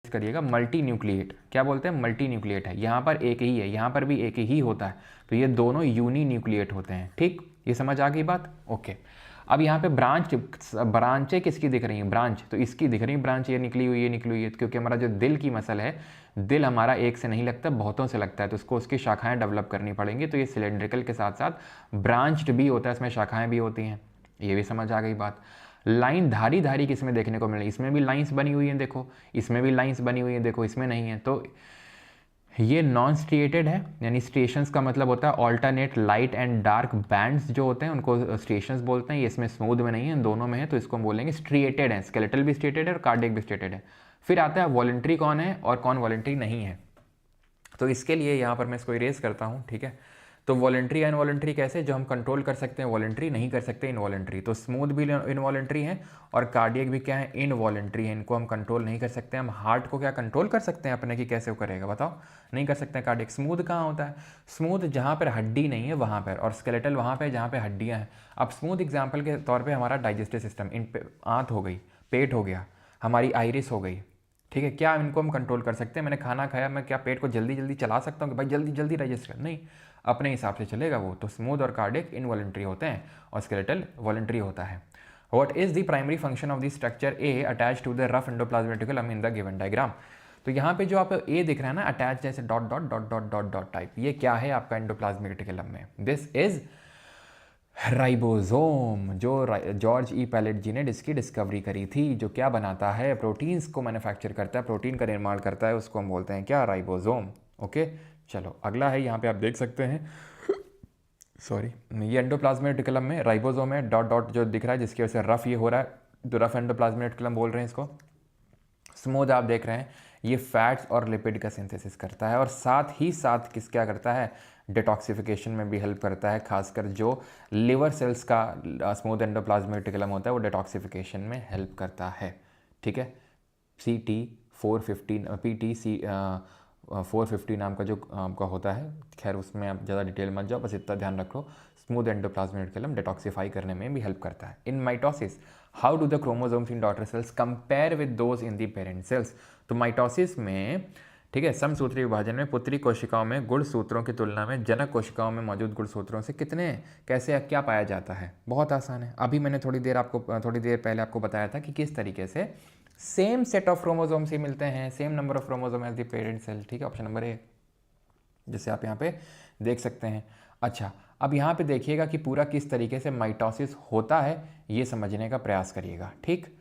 करिएगा, multi nucleate, क्या बोलते हैं, मल्टी न्यूक्लिएट है, यहाँ पर एक ही है, यहाँ पर भी एक ही होता है, तो ये दोनों यूनी न्यूक्लिएट होते हैं। ठीक, ये समझ आ गई बात, ओके। अब यहाँ पे ब्रांचें किसकी दिख रही हैं, ब्रांच तो इसकी दिख रही है ब्रांच, ये निकली हुई, ये निकली हुई है, क्योंकि हमारा जो दिल की मसल है, दिल हमारा एक से नहीं लगता, बहुतों से लगता है, तो उसको उसकी शाखाएं डेवलप करनी पड़ेंगी, तो ये सिलेंड्रिकल के साथ साथ ब्रांच्ड भी होता है, इसमें शाखाएं भी होती हैं, ये भी समझ आ गई बात। लाइन धारी धारी किसमें देखने को मिल रही, इसमें भी लाइंस बनी हुई हैं, देखो इसमें भी लाइंस बनी हुई हैं, देखो इसमें नहीं है, तो ये नॉन स्ट्रिएटेड है, यानी स्टेशंस का मतलब होता है alternate light and dark bands जो होते हैं उनको स्टेशंस बोलते हैं। ये इसमें स्मूथ में नहीं है, दोनों में है, तो इसको हम बोलेंगे स्ट्रिएटेड है, स्केलेटल भी स्ट्रिएटेड है और कार्डियक भी स्ट्रिएटेड है। फिर आता है वॉलंटरी कौन है और कौन वॉलंटरी नहीं है, तो इसके लिए यहाँ पर मैं इसको इरेज करता हूँ, ठीक है। तो वॉलंटरी इनवॉलंटरी कैसे, जो हम कंट्रोल कर सकते हैं वॉलंटरी, नहीं कर सकते इनवॉलंटरी, तो स्मूथ भी इनवॉलंटरी है और कार्डियक भी क्या है, इनवॉलंटरी है, इनको हम कंट्रोल नहीं कर सकते। हम हार्ट को क्या कंट्रोल कर सकते हैं अपने की, कैसे वो करेगा बताओ, नहीं कर सकते हैं। कार्डियक स्मूथ कहाँ होता है, स्मूथ जहाँ पर हड्डी नहीं है वहाँ पर, और स्केलेटल वहाँ पर जहाँ पर हड्डियाँ हैं। अब स्मूथ एग्जाम्पल के तौर पर हमारा डाइजेस्टिव सिस्टम, इन आंत हो गई, पेट हो गया, हमारी आइरिस हो गई, ठीक है, क्या इनको हम कंट्रोल कर सकते हैं। मैंने खाना खाया, मैं क्या पेट को जल्दी जल्दी चला सकता हूँ कि भाई जल्दी जल्दी डाइजेस्ट कर, नहीं, अपने हिसाब से चलेगा वो। तो स्मूथ और कार्डियक इनवॉलंटरी होते हैं और स्केलेटल वॉलंटरी होता है। What is the primary function of the structure A attach to the rough endoplasmic reticulum in the given diagram. तो यहाँ पे जो आप ए दिख रहा है ना, अटैच जैसे dot dot dot dot dot dot type, ये क्या है आपका एंडोप्लाज्मिक रेटिकुलम में, दिस इज राइबोसोम, जो जॉर्ज ई पैलेट जी ने इसकी डिस्कवरी करी थी, जो क्या बनाता है, प्रोटीन्स को मैन्युफैक्चर करता है, प्रोटीन का निर्माण करता है, उसको हम बोलते हैं क्या, राइबोसोम। ओके, चलो अगला है, यहाँ पे आप देख सकते हैं, सॉरी, ये एंडोप्लाज्मिक रेटिकुलम में राइबोसोम है, डॉट डॉट जो दिख रहा है, जिसकी वजह से रफ ये हो रहा है, तो रफ एंडोप्लाज्मिक रेटिकुलम बोल रहे हैं इसको। स्मूथ आप देख रहे हैं, ये फैट्स और लिपिड का सिंथेसिस करता है, और साथ ही साथ क्या करता है, डिटॉक्सिफिकेशन में भी हेल्प करता है, खासकर जो लिवर सेल्स का स्मूथ एंडोप्लाज्मिक रेटिकुलम होता है वो डिटॉक्सिफिकेशन में हेल्प करता है, ठीक है। CT450 PTC 450 नाम का जो आपका होता है, खैर उसमें आप ज़्यादा डिटेल मत जाओ, बस इतना ध्यान रखो, स्मूथ एंडोप्लाज्मिक रेटिकुलम डिटॉक्सिफाई करने में भी हेल्प करता है। In mitosis how do the chromosomes in daughter cells compare with those in the parent cells. तो माइटोसिस में, ठीक है, समसूत्री विभाजन में पुत्री कोशिकाओं में गुणसूत्रों की तुलना में जनक कोशिकाओं में मौजूद गुणसूत्रों से कितने, कैसे, क्या पाया जाता है। बहुत आसान है, अभी मैंने थोड़ी देर पहले आपको बताया था कि किस तरीके से सेम सेट ऑफ क्रोमोसोम्स ही मिलते हैं, same number of chromosome as the parent cell, ठीक है, ऑप्शन नंबर ए, जैसे आप यहाँ पे देख सकते हैं। अच्छा, अब यहाँ पे देखिएगा कि पूरा किस तरीके से माइटोसिस होता है, ये समझने का प्रयास करिएगा, ठीक।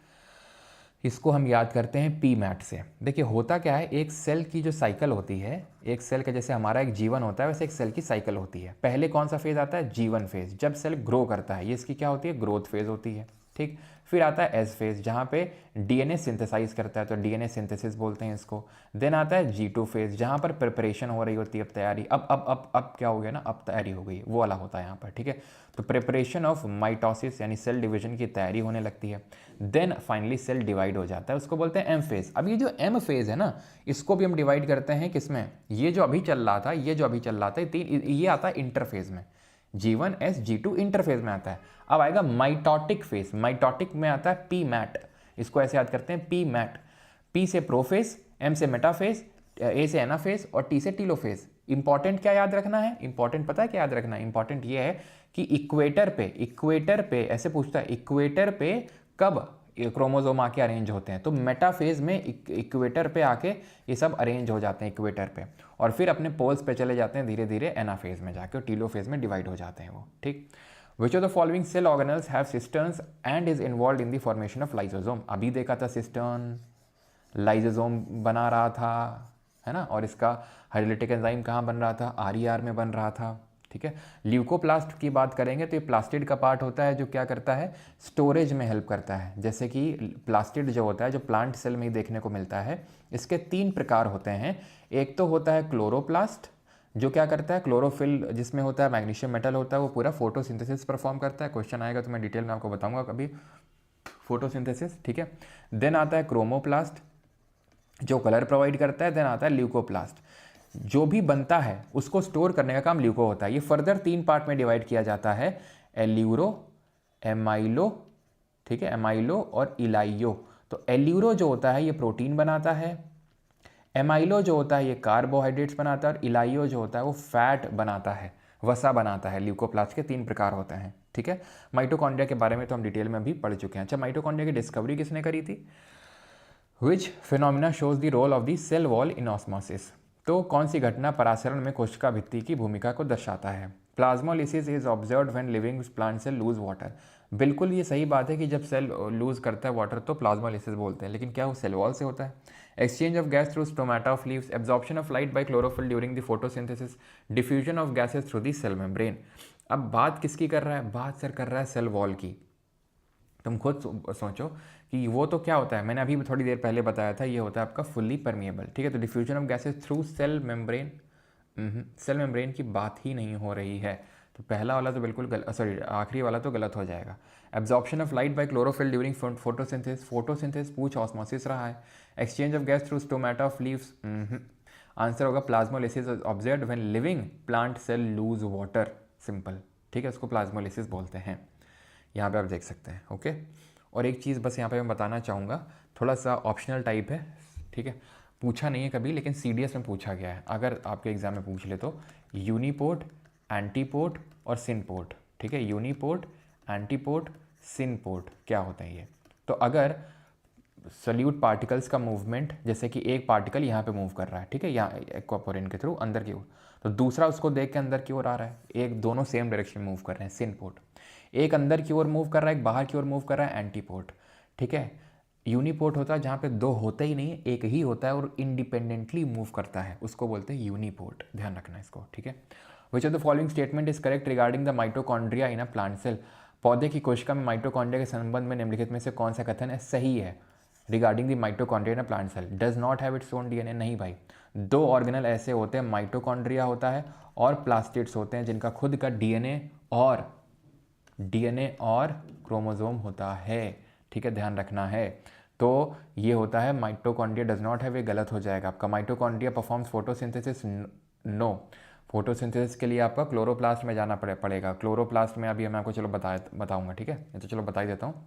इसको हम याद करते हैं पी मैट से। देखिए होता क्या है, एक सेल की जो साइकिल होती है, एक सेल का जैसे हमारा एक जीवन होता है वैसे एक सेल की साइकिल होती है। पहले कौन सा फेज आता है, जीवन फेज, जब सेल ग्रो करता है, ये इसकी क्या होती है, ग्रोथ फेज होती है, ठीक। फिर आता है एस फेज, जहाँ पे डीएनए सिंथेसाइज करता है, तो डीएनए सिंथेसिस बोलते हैं इसको। देन आता है G2 फेज, जहाँ पर प्रिपरेशन हो रही होती है, अब तैयारी, अब क्या हो गया ना, अब तैयारी हो गई, वो वाला होता है यहाँ पर, ठीक है। तो प्रिपरेशन ऑफ माइटोसिस यानी सेल डिवीजन की तैयारी होने लगती है। देन फाइनली सेल डिवाइड हो जाता है, उसको बोलते हैं एम फेज। अब ये जो एम फेज है ना, इसको भी हम डिवाइड करते हैं किसमें, ये जो अभी चल रहा था, ये आता है इंटरफेज में, G1 S G2 इंटरफेज में आता है। अब आएगा माइटोटिक फेज, माइटोटिक में आता है पी मैट, इसको ऐसे याद करते हैं पी मैट, पी से प्रोफेज, एम से मेटाफेज, ए से एनाफेज और टी से टीलोफेज। इंपॉर्टेंट क्या याद रखना है, इंपॉर्टेंट पता है क्या याद रखना है, इंपॉर्टेंट ये है कि इक्वेटर पे ऐसे पूछता है, इक्वेटर पे कब क्रोमोसोम आके अरेंज होते हैं, तो मेटाफेज में इक्वेटर पे आके ये सब अरेंज हो जाते हैं इक्वेटर पे, और फिर अपने पोल्स पे चले जाते हैं धीरे धीरे एनाफेज में जाके, और टीलोफेज में डिवाइड हो जाते हैं वो, ठीक। Which of the following cell organelles have cisterns and is involve in the formation of lysosome. अभी देखा था सिस्टर्न, लाइसोसोम बना रहा था, है ना, और इसका हाइड्रोलिटिक एंजाइम कहाँ बन रहा था, RER में बन रहा था, ठीक है। ल्यूकोप्लास्ट की बात करेंगे तो ये प्लास्टिड का पार्ट होता है, जो क्या करता है, स्टोरेज में हेल्प करता है। जैसे कि प्लास्टिड जो होता है, जो प्लांट सेल में ही देखने को मिलता है, इसके 3 प्रकार होते हैं। एक तो होता है क्लोरोप्लास्ट, जो क्या करता है, क्लोरोफिल जिसमें होता है मैग्नीशियम मेटल होता है, वो पूरा फोटोसिंथेसिस परफॉर्म करता है। क्वेश्चन आएगा तो मैं डिटेल में आपको बताऊंगा कभी, फोटोसिंथेसिस, ठीक है। देन आता है क्रोमोप्लास्ट, जो कलर प्रोवाइड करता है। देन आता है ल्यूकोप्लास्ट, जो भी बनता है उसको स्टोर करने का काम ल्यूको होता है। ये फर्दर 3 पार्ट में डिवाइड किया जाता है, एल्यूरो, एमाइलो, ठीक है, एमाइलो और इलाइयो। तो एल्यूरो जो होता है ये प्रोटीन बनाता है, एमाइलो जो होता है ये कार्बोहाइड्रेट्स बनाता है, और इलाइयो जो होता है वो फैट बनाता है, वसा बनाता है। ल्यूकोप्लास्ट के 3 प्रकार होते हैं, ठीक है। माइटोकॉन्ड्रिया के बारे में तो हम डिटेल में भी पढ़ चुके हैं। अच्छा, माइटोकॉन्ड्रिया की डिस्कवरी किसने करी थी? Which phenomena shows the role of the cell wall in osmosis. तो कौन सी घटना परासरण में कोशिका भित्ति की भूमिका को दर्शाता है? Plasmolysis is observed when living plant cell lose water. बिल्कुल ये सही बात है कि जब सेल लूज करता है वाटर तो प्लाज्मोलिसिस बोलते हैं, लेकिन क्या वो सेल वॉल से होता है? Exchange of gas through stomata of leaves, absorption of light by chlorophyll during the photosynthesis, diffusion of gases through the cell membrane. अब बात किसकी कर रहा है? बात सर कर रहा है सेल वॉल की। तुम खुद सोचो कि वो तो क्या होता है, मैंने अभी थोड़ी देर पहले बताया था, ये होता है आपका फुल्ली परमिएबल, ठीक है। तो diffusion of gases through cell membrane, cell membrane की बात ही नहीं हो रही है। तो पहला वाला तो बिल्कुल सॉरी आखिरी वाला तो गलत हो जाएगा। Absorption of light by chlorophyll during photosynthesis, photosynthesis पूछ ऑस्मोसिस रहा है। Exchange of gas through stomata of leaves, answer होगा plasmolysis observed when living plant cell lose water, simple, ठीक है। उसको प्लाज्मोलिसिस बोलते हैं, यहाँ पे आप देख सकते हैं, ओके। और एक चीज़ बस यहाँ पे मैं बताना चाहूँगा, थोड़ा सा ऑप्शनल टाइप है, ठीक है, पूछा नहीं है कभी लेकिन सीडीएस में पूछा गया है, अगर आपके एग्जाम में पूछ ले तो यूनिपोर्ट, एंटीपोर्ट और सिनपोर्ट, ठीक है। यूनिपोर्ट, एंटीपोर्ट, सिनपोर्ट क्या होते हैं ये? तो अगर सल्यूट पार्टिकल्स का मूवमेंट, जैसे कि एक पार्टिकल यहाँ पे मूव कर रहा है, ठीक है, यहाँ एक्वापोरिन के थ्रू अंदर की ओर, तो दूसरा उसको देख के अंदर की ओर आ रहा है, एक दोनों सेम डायरेक्शन मूव कर रहे हैं, सिनपोर्ट। एक अंदर की ओर मूव कर रहा है, एक बाहर की ओर मूव कर रहा है, एंटीपोर्ट, ठीक है। यूनिपोर्ट होता है जहाँ पे दो होते ही नहीं, एक ही होता है और इंडिपेंडेंटली मूव करता है, उसको बोलते हैं यूनिपोर्ट, ध्यान रखना इसको, ठीक है। Which of the following statement is correct regarding the mitochondria in a plant cell. पौधे की कोशिका में माइटोकॉन्ड्रिया के संबंध में निम्नलिखित में से कौन सा कथन है सही है? Regarding the mitochondria in a plant cell, does not have its own DNA. नहीं भाई, 2 ऑर्गेनल ऐसे होते हैं, माइटोकॉन्ड्रिया होता है और प्लास्टिड्स होते हैं, जिनका खुद का डीएनए और क्रोमोसोम होता है, ठीक है, ध्यान रखना है। तो ये होता है माइटोकॉन्ड्रिया डज नॉट हैव, ये गलत हो जाएगा आपका। Mitochondria performs photosynthesis, no. Photosynthesis के लिए आपका क्लोरोप्लास्ट में जाना पड़ेगा। क्लोरोप्लास्ट में अभी मैं आपको चलो बताऊंगा, ठीक है, तो चलो बता ही देता हूँ।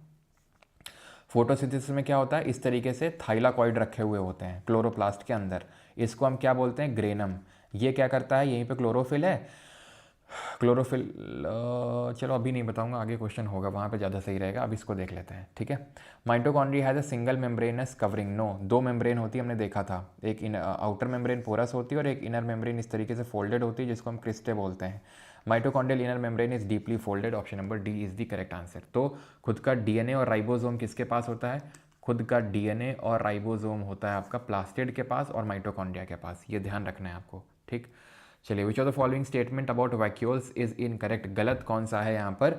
फोटोसिंथेसिस में क्या होता है, इस तरीके से थाइलाकॉइड रखे हुए होते हैं क्लोरोप्लास्ट के अंदर, इसको हम क्या बोलते हैं? ग्रेनम। ये क्या करता है, यहीं पे क्लोरोफिल है, क्लोरोफिल, चलो अभी नहीं बताऊंगा, आगे क्वेश्चन होगा वहाँ पे ज़्यादा सही रहेगा, अब इसको देख लेते हैं, ठीक है। Mitochondria has a single membranous covering, no. 2 membrane होती है, हमने देखा था, एक आउटर मेम्ब्रेन पोरस होती है और एक इनर मेम्ब्रेन इस तरीके से फोल्डेड होती है, जिसको हम क्रिस्टे बोलते हैं। Mitochondrial inner membrane is deeply folded, option number D is the correct answer. तो खुद का डीएनए और राइबोसोम किसके पास होता है? खुद का डीएनए और राइबोसोम होता है आपका प्लास्टिड के पास और माइटोकॉन्ड्रिया के पास, ये ध्यान रखना है आपको, ठीक। चलिए, विच of the following statement about vacuoles is incorrect, गलत कौन सा है यहाँ पर?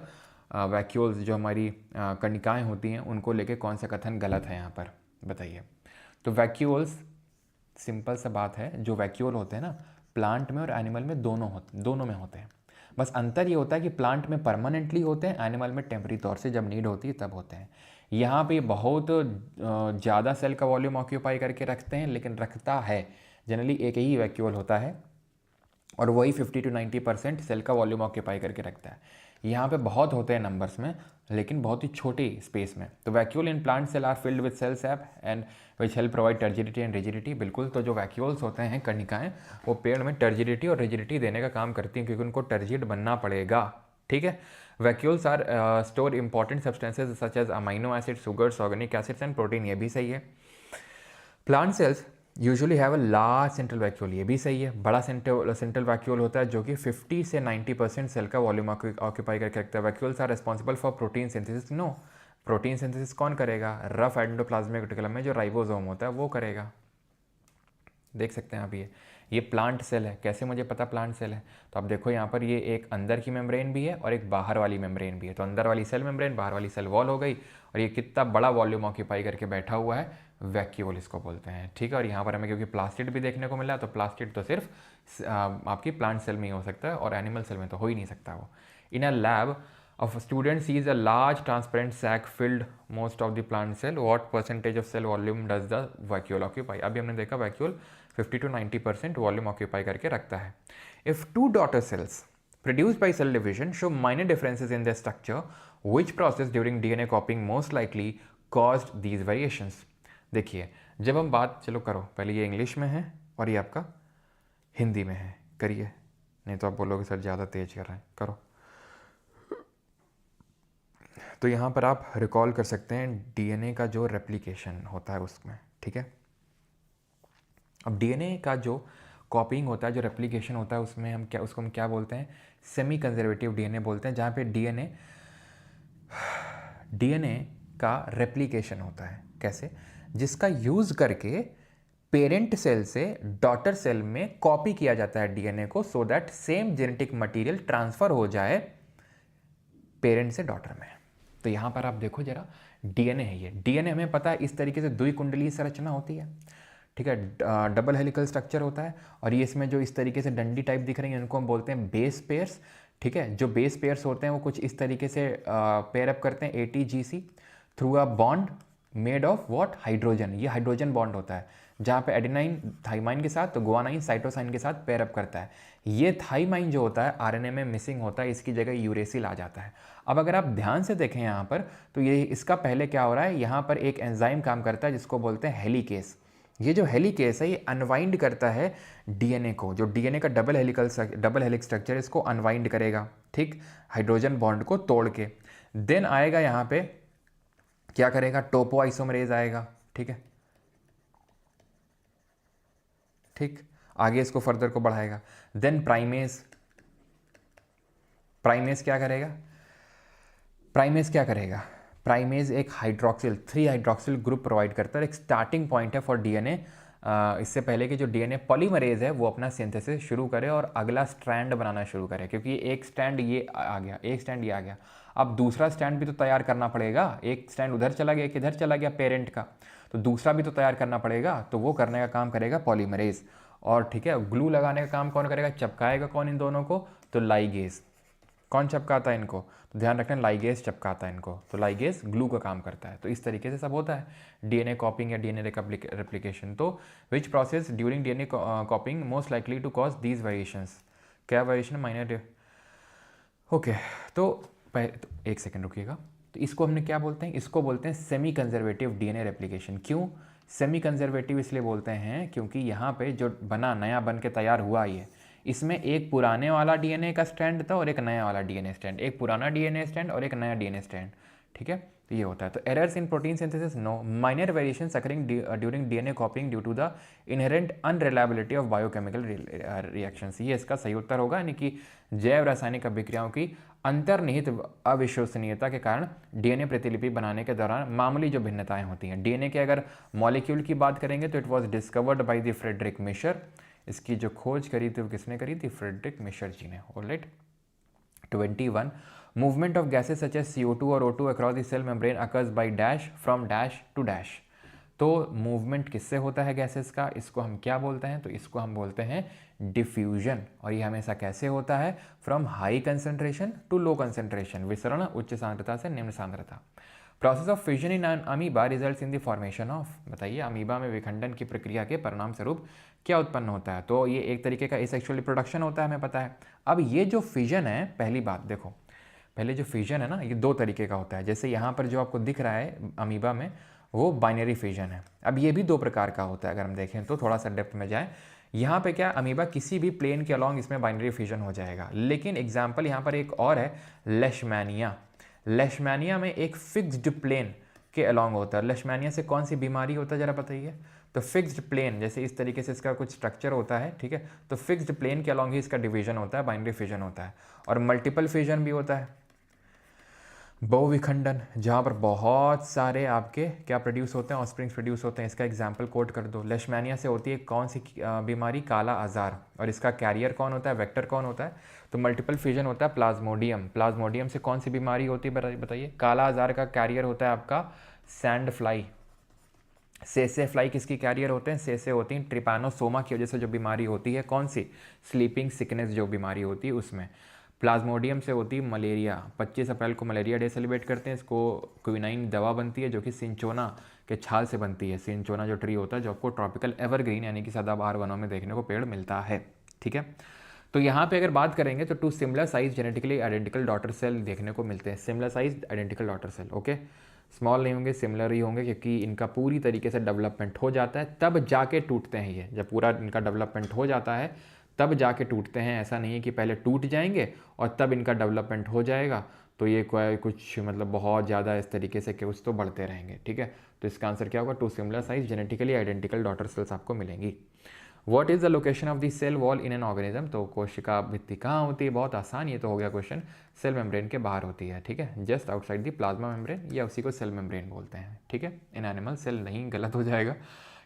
वैक्यूल्स जो हमारी कणिकाएँ होती हैं उनको लेके कौन सा कथन गलत है यहाँ पर, बताइए। तो वैक्यूल्स, सिंपल सा बात है, जो वैक्यूल होते हैं ना, प्लांट में और एनिमल में दोनों में होते हैं। बस अंतर ये होता है कि प्लांट में परमानेंटली होते हैं, एनिमल में टेम्पररी तौर से जब नीड होती है तब होते हैं। यहाँ पे बहुत ज़्यादा सेल का वॉल्यूम ऑक्यूपाई करके रखते हैं, लेकिन रखता है जनरली एक ही वैक्यूल होता है और वही 50 to 90% सेल का वॉल्यूम ऑक्यूपाई करके रखता है। यहाँ पे बहुत होते हैं नंबर्स में, लेकिन बहुत ही छोटी स्पेस में। तो vacuole in plant cell are filled with cell sap and which help provide turgidity and rigidity. बिल्कुल, तो जो वैक्यूल्स होते हैं कणिकाएँ, वो पेड़ में टर्जिडिटी और रिजिडिटी देने का काम करती हैं, क्योंकि उनको टर्जिड बनना पड़ेगा, ठीक है। Vacuoles are store important substances such as amino acid, sugars, organic acids and protein, ये भी सही है। Plant cells usually have a large central vacuole, ये भी सही है, बड़ा सेंट्रल वैक्यूल होता है जो कि 50 से 90% सेल का वॉल्यूम ऑक्यूपाई करके रखता है। Vacuoles are responsible for protein synthesis, no. Protein synthesis कौन करेगा? रफ एंडोप्लाज्मिक रेटिकुलम में जो राइबोसोम होता है वो करेगा, देख सकते हैं आप। ये प्लांट सेल है, कैसे मुझे पता प्लांट सेल है? तो आप देखो यहाँ पर, ये एक अंदर की मेम्ब्रेन भी है और एक बाहर वाली मेम्ब्रेन भी है, तो अंदर वाली सेल मेम्ब्रेन, बाहर वाली सेल वॉल हो गई, और ये कितना बड़ा वॉल्यूम ऑक्यूपाई करके बैठा हुआ है, वैक्यूल इसको बोलते हैं, ठीक है। और यहाँ पर हमें क्योंकि प्लास्टिड भी देखने को मिला, तो प्लास्टिड तो सिर्फ आपकी प्लांट सेल में ही हो सकता है और एनिमल सेल में तो हो ही नहीं सकता वो। इन a lab of a student sees a large transparent sac filled most of the plant cell, what percentage of cell volume does the vacuole occupy? अभी हमने देखा vacuole 50 to 90% वॉल्यूम ऑक्यूपाई करके रखता है। If two daughter cells produced by cell division show minor differences in their structure, which process during DNA copying most likely caused these variations? देखिए, जब हम बात, चलो करो पहले, ये इंग्लिश में है और ये आपका हिंदी में है, करिए, नहीं तो आप बोलोगे सर ज़्यादा तेज कर रहे हैं, करो। तो यहाँ पर आप रिकॉल कर सकते हैं डीएनए का जो रेप्लिकेशन होता है उसमें, ठीक है। अब डीएनए का जो कॉपिंग होता है, जो रेप्लिकेशन होता है, उसमें हम क्या, उसको हम क्या बोलते हैं, सेमी कंजर्वेटिव डीएनए बोलते हैं, जहाँ पे डीएनए का रेप्लिकेशन होता है। कैसे? जिसका यूज़ करके पेरेंट सेल से डॉटर सेल में कॉपी किया जाता है डीएनए को, so that same genetic material transfer हो जाए पेरेंट से डॉटर में। तो यहाँ पर आप देखो जरा, डीएनए है ये। डीएनए हमें पता है इस तरीके से द्विकुंडलीय संरचना होती है, ठीक है, डबल हेलिकल स्ट्रक्चर होता है। और ये इसमें जो इस तरीके से डंडी टाइप दिख रही है, इनको हम बोलते हैं बेस पेयर्स, ठीक है। जो बेस पेयर्स होते हैं वो कुछ इस तरीके से पेयर अप करते हैं ATGC through a bond made of what, hydrogen. ये हाइड्रोजन बॉन्ड होता है, जहाँ पे एडेनाइन थाइमाइन के साथ, तो गुआनाइन साइटोसाइन के साथ पेयर अप करता है। ये थाइमाइन जो होता है आरएनए में मिसिंग होता है, इसकी जगह यूरेसिल आ जाता है। अब अगर आप ध्यान से देखें यहाँ पर, तो ये इसका पहले क्या हो रहा है, यहाँ पर एक एंजाइम काम करता है जिसको बोलते हैं हेलिकेस। ये जो हेलिकेस है ये अनवाइंड करता है डीएनए को, जो डीएनए का डबल हेलिक्स स्ट्रक्चर, इसको अनवाइंड करेगा, ठीक, हाइड्रोजन बॉन्ड को तोड़ के। देन आएगा यहाँ पे क्या करेगा, टोपोआइसोमरेज आएगा, ठीक है, ठीक, आगे इसको फर्दर को बढ़ाएगा। देन प्राइमेज क्या करेगा, प्राइमेज एक हाइड्रोक्सिल 3 हाइड्रोक्सिल ग्रुप प्रोवाइड करता है, एक स्टार्टिंग पॉइंट है फॉर डीएनए। इससे पहले कि जो डीएनए पॉलीमरेज है वो अपना सिंथेसिस शुरू करे और अगला स्ट्रैंड बनाना शुरू करे, क्योंकि एक स्टैंड ये आ गया, एक स्टैंड ये आ गया, अब दूसरा स्टैंड भी तो तैयार करना पड़ेगा। एक स्टैंड उधर चला गया, एक इधर चला गया पेरेंट का, तो दूसरा भी तो तैयार करना पड़ेगा, तो वो करने का काम करेगा पॉलीमरेज। और ठीक है, ग्लू लगाने का काम कौन करेगा, चिपकाएगा कौन इन दोनों को, तो लाइगेज। कौन चिपकाता है इनको, तो ध्यान रखना, लाइगेज चिपकाता है इनको, तो लाइगेज ग्लू का काम करता है। तो इस तरीके से सब होता है डीएनए कॉपिंग या डीएनए रेप्लिकेशन। तो which process during DNA copying most likely to cause these variations, क्या वेरिएशन, माइनर, ओके। तो एक सेकेंड रुकिएगा। तो इसको हमने क्या बोलते हैं, इसको बोलते हैं सेमी कंजर्वेटिव डीएनए रेप्लिकेशन। क्यों सेमी कंजर्वेटिव इसलिए बोलते हैं, क्योंकि यहाँ पे जो बना, नया बन के तैयार हुआ ये, इसमें एक पुराने वाला डीएनए का स्ट्रैंड था और एक नया वाला डीएनए स्ट्रैंड, एक पुराना डीएनए स्ट्रैंड और एक नया डीएनए स्ट्रैंड, ठीक है। तो ये होता है। तो errors in protein synthesis, no. Minor variations occurring during DNA copying due to the inherent unreliability of biochemical reactions, ये इसका सही उत्तर होगा, यानी कि जैव रासायनिक अभिक्रियाओं की अंतर्निहित अविश्वसनीयता के कारण डीएनए प्रतिलिपि बनाने के दौरान मामूली जो भिन्नताएं होती हैं। डीएनए के अगर मॉलिक्यूल की बात करेंगे तो it was discovered by the Friedrich Miescher, इसकी जो खोज करी थी वो किसने करी थी, फ्रेडरिक मिशर जी ने। Alright. 21 movement of gases such as CO2 और O2 across the cell membrane occurs by dash from dash to dash. तो मूवमेंट किससे होता है गैसेस का, इसको हम क्या बोलते हैं, तो इसको हम बोलते हैं डिफ्यूजन। और ये हमेशा कैसे होता है, from high concentration to low concentration, विसरण उच्च सांद्रता से निम्न सांद्रता। Process of fusion in amoeba results in the formation of, बताइए अमीबा में विखंडन की प्रक्रिया के परिणाम स्वरूप क्या उत्पन्न होता है, तो ये एक तरीके का एसेक्सुअल रिप्रोडक्शन होता है, हमें पता है। अब ये जो फ्यूजन है, पहली बात देखो, पहले जो फ्यूजन है ना, ये 2 तरीके का होता है। जैसे यहाँ पर जो आपको दिख रहा है अमीबा में, वो बाइनरी फ्यूजन है। अब ये भी 2 प्रकार का होता है, अगर हम देखें तो थोड़ा सा डेप्थ में जाए। यहाँ पे क्या, अमीबा किसी भी प्लेन के अलॉन्ग इसमें बाइनरी फ्यूजन हो जाएगा। लेकिन एग्जाम्पल यहाँ पर एक और है, लेशमैनिया। लेशमैनिया में एक फिक्स्ड प्लेन के अलॉन्ग होता है। लेशमैनिया से कौन सी बीमारी होता है जरा बताइए, तो फिक्स्ड प्लेन, जैसे इस तरीके से इसका कुछ स्ट्रक्चर होता है, ठीक है, तो फिक्स्ड प्लेन के अलॉन्ग ही इसका डिवीजन होता है, बाइनरी फ्यूजन होता है। और मल्टीपल फ्यूजन भी होता है, बहुविखंडन, जहाँ पर बहुत सारे आपके क्या प्रोड्यूस होते हैं, ऑस्प्रिंग्स प्रोड्यूस होते हैं। इसका एग्जाम्पल कोट कर दो। लेशमैनिया से होती है कौन सी बीमारी, काला आजार, और इसका कैरियर कौन होता है, वेक्टर कौन होता है, तो मल्टीपल फ्यूजन होता है प्लाज्मोडियम। प्लाज्मोडियम से कौन सी बीमारी होती है बताइए, काला आजार का कैरियर होता है आपका सैंड फ्लाई। सेसे फ्लाई किसकी कैरियर होते हैं, सेसे होती हैं ट्रिपैनोसोमा की वजह से जो बीमारी होती है, कौन सी, स्लीपिंग सिकनेस जो बीमारी होती है उसमें। प्लाज्मोडियम से होती है मलेरिया। 25 अप्रैल को मलेरिया डे सेलिब्रेट करते हैं। इसको क्विनाइन दवा बनती है जो कि सिंचोना के छाल से बनती है। सिंचोना जो ट्री होता है जो आपको ट्रॉपिकल एवरग्रीन यानी कि सदाबहार वनों में देखने को पेड़ मिलता है, ठीक है। तो यहाँ पे अगर बात करेंगे तो 2 similar size genetically identical daughter cell देखने को मिलते हैं, similar size identical daughter cell, okay. Small नहीं होंगे, सिमिलर ही होंगे, क्योंकि इनका पूरी तरीके से डेवलपमेंट हो जाता है तब जाके टूटते हैं। ये जब पूरा इनका डेवलपमेंट हो जाता है तब जाके टूटते हैं। ऐसा नहीं है कि पहले टूट जाएंगे और तब इनका डेवलपमेंट हो जाएगा। तो ये कोई कुछ मतलब बहुत ज़्यादा इस तरीके से कुछ तो बढ़ते रहेंगे, ठीक है। तो इसका आंसर क्या होगा, 2 similar size genetically identical daughter cells आपको मिलेंगी। What is the location of the cell wall in an organism, तो कोशिका भित्ति कहाँ होती है, बहुत आसान, ये तो हो गया क्वेश्चन, सेल मेम्ब्रेन के बाहर होती है, ठीक है, just outside the plasma membrane, या उसी को सेल मेम्ब्रेन बोलते हैं, ठीक है। इन एनिमल सेल नहीं, गलत हो जाएगा,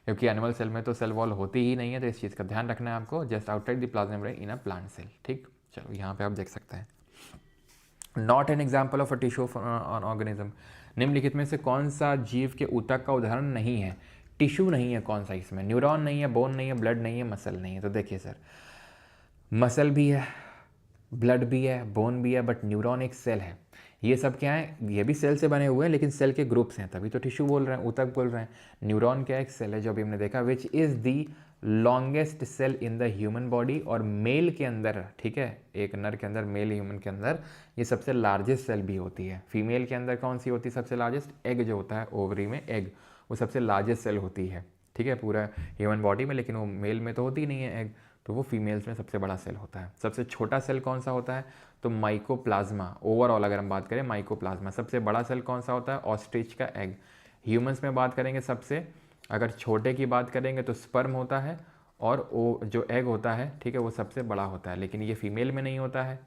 क्योंकि एनिमल सेल में तो सेल वॉल होती ही नहीं है, तो इस चीज़ का ध्यान रखना है आपको, just outside the plasma membrane in a plant cell, ठीक। चलो यहाँ पे आप देख सकते हैं, not an example of a tissue on organism, निम्नलिखित में से कौन सा जीव के ऊतक का उदाहरण नहीं है। टिश्यू नहीं है कौन सा इसमें, न्यूरॉन नहीं है, बोन नहीं है, ब्लड नहीं है, मसल नहीं है। तो देखिए सर, मसल भी है, ब्लड भी है, बोन भी है, बट न्यूरॉन एक सेल है। ये सब क्या है, ये भी सेल से बने हुए हैं, लेकिन सेल के ग्रुप्स हैं, तभी तो टिश्यू बोल रहे हैं, ऊतक बोल रहे हैं। न्यूरॉन क्या, एक सेल है, जो अभी हमने देखा, which is the longest cell in the human body, और मेल के अंदर, ठीक है, एक नर के अंदर, मेल ह्यूमन के अंदर ये सबसे लार्जेस्ट सेल भी होती है। फीमेल के अंदर कौन सी होती है सबसे लार्जेस्ट, एग जो होता है, ओवरी में एग, वो सबसे लार्जेस्ट सेल होती है, ठीक है, पूरा ह्यूमन बॉडी में, लेकिन वो मेल में तो होती नहीं है एग, तो वो फीमेल्स में सबसे बड़ा सेल होता है। सबसे छोटा सेल कौन सा होता है, तो माइकोप्लाज्मा, ओवरऑल अगर हम बात करें माइकोप्लाज्मा। सबसे बड़ा सेल कौन सा होता है, ऑस्ट्रिच का एग। ह्यूमंस में बात करेंगे सबसे, अगर छोटे की बात करेंगे तो स्पर्म होता है, और वो जो एग होता है, ठीक है, वो सबसे बड़ा होता है, लेकिन ये फीमेल में नहीं होता है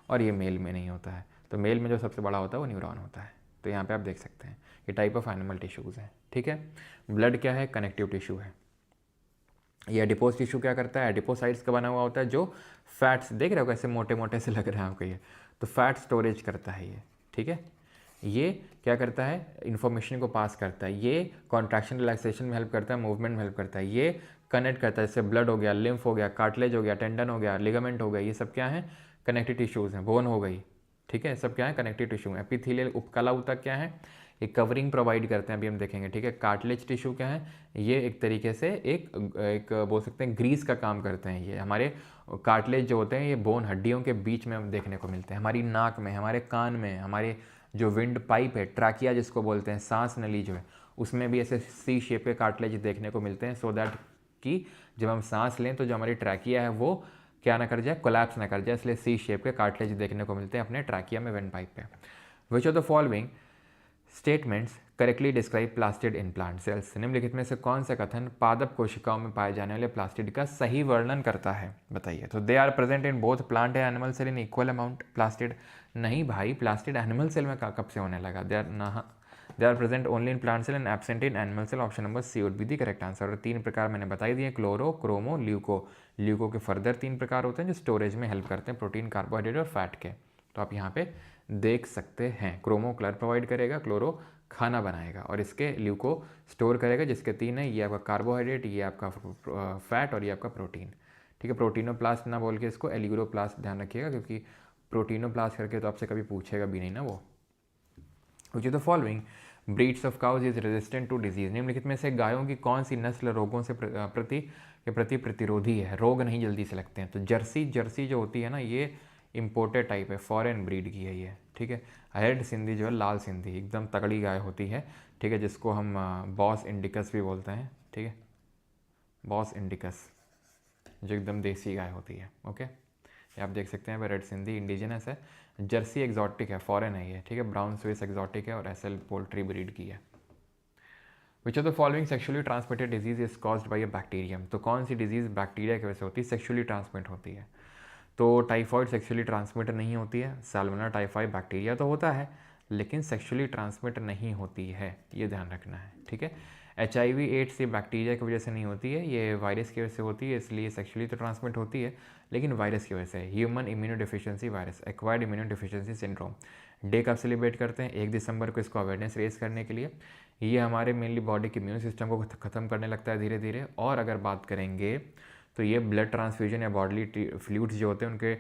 और ये मेल में नहीं होता है। तो मेल में जो सबसे बड़ा होता है वो न्यूरॉन होता है। तो यहाँ पे आप देख सकते हैं ये टाइप ऑफ एनिमल टिश्यूज़ हैं, ठीक है। ब्लड क्या है, कनेक्टिव टिश्यू है। ये एडिपोज टिश्यू क्या करता है, एडिपोसाइट्स का बना हुआ होता है, जो फैट्स, देख रहे हो कैसे मोटे मोटे से लग रहे हैं आपको ये, तो फैट स्टोरेज करता है ये, ठीक है। ये क्या करता है, इन्फॉर्मेशन को पास करता है, ये कॉन्ट्रैक्शन रिलैक्सेशन में हेल्प करता है, मूवमेंट में हेल्प करता है, ये कनेक्ट करता है, जैसे ब्लड हो गया, लिम्फ हो गया, कार्टिलेज हो गया, टेंडन हो गया, लिगामेंट हो गया, ये सब क्या है, कनेक्टिव टिश्यूज़ हैं, बोन हो गई, ठीक है, सब क्या है, कनेक्टिव टिश्यू। एपिथेलियल उपकला ऊतक क्या है, ये कवरिंग प्रोवाइड करते हैं, अभी हम देखेंगे, ठीक है। कार्टिलेज टिश्यू क्या है, ये एक तरीके से एक बोल सकते हैं ग्रीस का काम करते हैं। ये हमारे कार्टिलेज जो होते हैं, ये बोन हड्डियों के बीच में हम देखने को मिलते हैं, हमारी नाक में, हमारे कान में, हमारे जो विंड पाइप है, ट्रैकिया जिसको बोलते हैं, सांस नली जो है, उसमें भी ऐसे सी शेप के कार्टिलेज देखने को मिलते हैं, सो दैट कि जब हम सांस लें तो जो हमारी ट्रैकिया है वो क्या ना कर जाए, कोलैप्स ना कर जाए, इसलिए सी शेप के कार्टिलेज देखने को मिलते हैं अपने ट्रैकिया में, विंड पाइप पे। विच of the following statements correctly describe plastid in plant cells, निम्नलिखित में से कौन सा कथन पादप कोशिकाओं में पाए जाने वाले प्लास्टिड का सही वर्णन करता है, बताइए। तो they are present in both plant and animal cell in equal amount plastid, नहीं भाई, प्लास्टिड एनिमल सेल में कब से होने लगा, they are present only in plant cell and absent in animal cell, option number C would be the correct answer. और 3 प्रकार मैंने बताई दिए, क्लोरो, क्रोमो, ल्यूको। ल्यूको के फर्दर 3 प्रकार होते हैं जो स्टोरेज में हेल्प करते हैं, प्रोटीन, कार्बोहाइड्रेट और फैट के, तो आप यहाँ पे देख सकते हैं। क्रोमो कलर प्रोवाइड करेगा, क्लोरो खाना बनाएगा, और इसके ल्यूको स्टोर करेगा, जिसके 3 है, ये आपका कार्बोहाइड्रेट, ये आपका फैट और ये आपका प्रोटीन, ठीक है। प्रोटीनोप्लास्ट ना बोल के इसको एलिगोरोप्लास्ट ध्यान रखिएगा, क्योंकि प्रोटीनोप्लास्ट करके तो आपसे कभी पूछेगा भी नहीं ना वो। Which is the following breeds of cows is resistant to disease, निम्नलिखित में से गायों की कौन सी नस्ल रोगों से प्रति प्रतिरोधी है, रोग नहीं जल्दी से लगते हैं। तो जर्सी जो होती है ना, ये इम्पोर्टेड टाइप है, फॉरेन ब्रीड की है ये, ठीक है। रेड सिंधी जो है, लाल सिंधी, एकदम तगड़ी गाय होती है, ठीक है, जिसको हम बॉस इंडिकस भी बोलते हैं, ठीक है, बॉस इंडिकस, जो एकदम देसी गाय होती है, ओके। ये आप देख सकते हैं, रेड सिंधी इंडिजिनस है, जर्सी एक्जॉटिक है, फॉरेन है ये, ठीक है, ब्राउन स्विस एक्जॉटिक है, और एसएल पोल्ट्री ब्रीड की है। Which of the following sexually transmitted disease is caused by a bacterium, तो कौन सी डिजीज बैक्टीरिया की वजह से होती है, सेक्शुअली ट्रांसमिट होती है। तो टाइफॉइड सेक्शुअली ट्रांसमिट नहीं होती है, सैल्मोनेला टाइफाई बैक्टीरिया तो होता है, लेकिन सेक्शुअली ट्रांसमिट नहीं होती है, ये ध्यान रखना है, ठीक है। HIV एड्स ये बैक्टीरिया की वजह से नहीं होती है, ये वायरस की वजह से होती है, इसलिए सेक्शुअली तो ट्रांसमिट होती है, लेकिन वायरस की वजह से। Human immunodeficiency virus, acquired immunodeficiency syndrome, day कब सेलिब्रेट करते हैं, 1 दिसंबर को, इसको अवेयरनेस रेज करने के लिए। ये हमारे मेनली बॉडी के इम्यून सिस्टम को ख़त्म करने लगता है धीरे धीरे। और अगर बात करेंगे तो ये ब्लड ट्रांसफ्यूजन या बॉडली फ्लूइड्स जो होते हैं उनके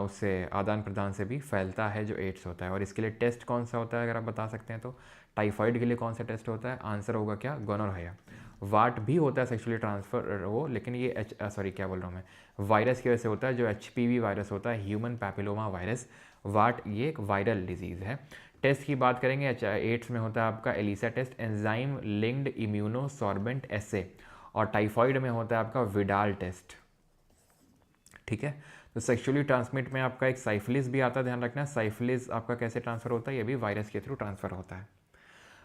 उससे आदान प्रदान से भी फैलता है जो एड्स होता है। और इसके लिए टेस्ट कौन सा होता है अगर आप बता सकते हैं तो, टाइफाइड के लिए कौन सा टेस्ट होता है, आंसर होगा क्या, गोनोरिया। वाट भी होता है सेक्सुअली ट्रांसफर वो, लेकिन ये क्या बोल रहा हूँ मैं, वायरस की वजह से होता है, जो HPV वायरस होता है, ह्यूमन पैपिलोमा वायरस। वाट ये एक वायरल डिजीज़ है। टेस्ट की बात करेंगे, एड्स में होता है आपका ELISA test, enzyme linked immunosorbent assay, और टाइफॉइड में होता है आपका विडाल टेस्ट। ठीक है, तो सेक्सुअली ट्रांसमिट में आपका एक साइफिलिस भी आता है, ध्यान रखना। साइफिलिस आपका कैसे ट्रांसफ़र होता है, ये भी वायरस के थ्रू ट्रांसफ़र होता है।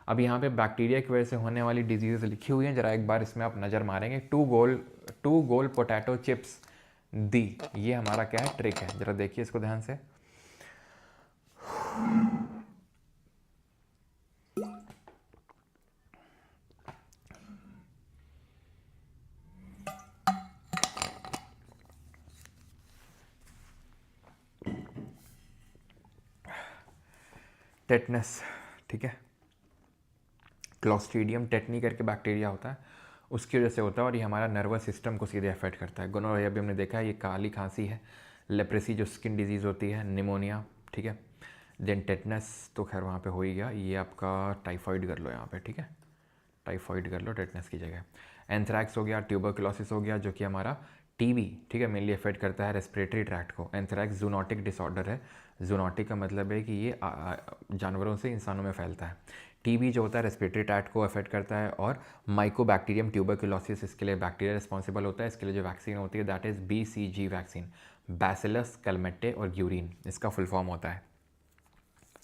अब यहाँ पे बैक्टीरिया की वजह से होने वाली डिजीज़ लिखी हुई हैं, जरा एक बार इसमें आप नज़र मारेंगे। टू गोल पोटैटो चिप्स दी, ये हमारा क्या है, ट्रिक है। जरा देखिए इसको ध्यान से। टेटनस, ठीक है, क्लॉस्ट्रीडियम टेटनी करके बैक्टीरिया होता है, उसकी वजह से होता है, और ये हमारा नर्वस सिस्टम को सीधे अफेक्ट करता है। गोनोरिया भी हमने देखा है, ये काली खांसी है। लेप्रेसी जो स्किन डिजीज़ होती है, निमोनिया, ठीक है। देन टेटनस तो खैर वहाँ पे हो ही गया। ये आपका टाइफाइड कर लो यहाँ पे, ठीक है, टाइफाइड कर लो टेटनस की जगह। एंथ्रैक्स हो गया, ट्यूबरकुलोसिस हो गया, जो कि हमारा टीबी, ठीक है, मेनली अफेक्ट करता है रेस्पिरेटरी ट्रैक्ट को। एंथ्रैक्स जूनोटिक डिसऑर्डर है। जूनोटिक का मतलब है कि ये जानवरों से इंसानों में फैलता है। टीबी जो होता है रेस्पिरेटरी ट्रैक्ट को अफेक्ट करता है। और माइकोबैक्टीरियम ट्यूबरकुलोसिस, इसके लिए बैक्टीरिया रिस्पॉन्सिबल होता है। इसके लिए जो वैक्सीन होती है that is BCG vaccine, bacillus Calmette और ग्यूरिन, इसका फुल फॉर्म होता है,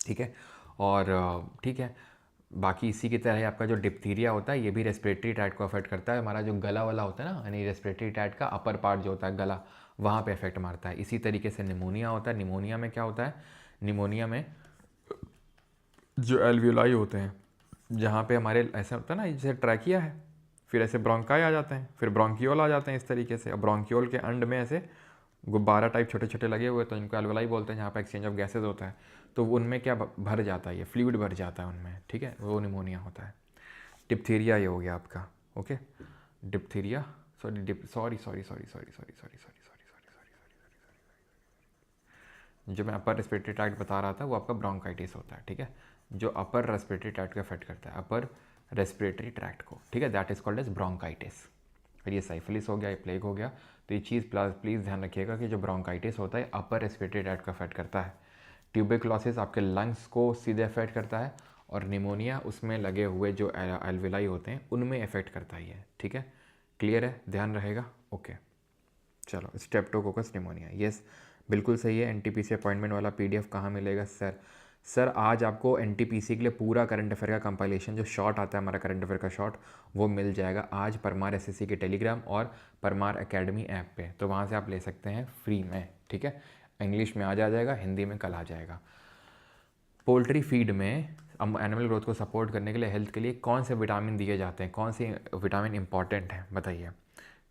ठीक है। और ठीक है, बाकी इसी की तरह आपका जो डिप्थीरिया होता है, ये भी रेस्पिरेटरी ट्रैक्ट को अफेक्ट करता है। हमारा जो गला वाला होता है ना, यानी रेस्पिरेटरी ट्रैक्ट का अपर पार्ट जो होता है गला, वहाँ पे इफेक्ट मारता है। इसी तरीके से निमोनिया होता है। निमोनिया में क्या होता है, निमोनिया में जो एल्वियोलाई होते हैं, जहाँ पे हमारे ऐसा होता है ना, जैसे ट्रैकिया है, फिर ऐसे ब्रोंकाई आ जाते हैं, फिर ब्रोंकियोल आ जाते हैं इस तरीके से। और ब्रोंकियोल के अंड में ऐसे गुब्बारा टाइप छोटे छोटे लगे हुए, तो इनको एल्वियोलाई बोलते हैं, जहाँ पे एक्सचेंज ऑफ गैसेज होता है। तो उनमें क्या भर जाता है, ये फ्लूइड भर जाता है उनमें, ठीक है, वो निमोनिया होता है। डिप्थीरिया ये हो गया आपका, ओके। डिप्थीरिया, जो मैं अपर रेस्पिरेटरी ट्रैक्ट बता रहा था, वो आपका ब्रोंकाइटिस होता है, ठीक है, जो अपर रेस्पिरेटरी ट्रैक्ट को अफेक्ट करता है, अपर रेस्पिरेटरी ट्रैक्ट को, ठीक है, that is called as bronchitis. फिर ये साइफिलिस हो गया, ये प्लेग हो गया। तो ये चीज़ प्लीज़ ध्यान रखिएगा कि जो ब्रोंकाइटिस होता है अपर रेस्पिरेटरी ट्रैक्ट को अफेक्ट करता है। ट्यूबरकुलोसिस आपके लंग्स को सीधे अफेक्ट करता है, और निमोनिया उसमें लगे हुए जो एल्विलाई होते हैं उनमें अफेक्ट करता ही है, ठीक है। क्लियर है, ध्यान रहेगा, ओके। चलो, स्ट्रेप्टोकोकस निमोनिया, यस बिल्कुल सही है। NTPC अपॉइंटमेंट वाला PDF कहाँ मिलेगा सर आज आपको NTPC के लिए पूरा करंट अफेयर का कंपाइलेशन जो शॉर्ट आता है, हमारा करंट अफेयर का शॉर्ट, वो मिल जाएगा आज परमार SSC के टेलीग्राम और परमार एकेडमी ऐप पे। तो वहाँ से आप ले सकते हैं फ्री में, ठीक है। इंग्लिश में आज आ जाएगा, हिंदी में कल आ जाएगा। पोल्ट्री फीड में एनिमल ग्रोथ को सपोर्ट करने के लिए, हेल्थ के लिए कौन से विटामिन दिए जाते हैं, कौन से विटामिन इंपॉर्टेंट हैं, बताइए।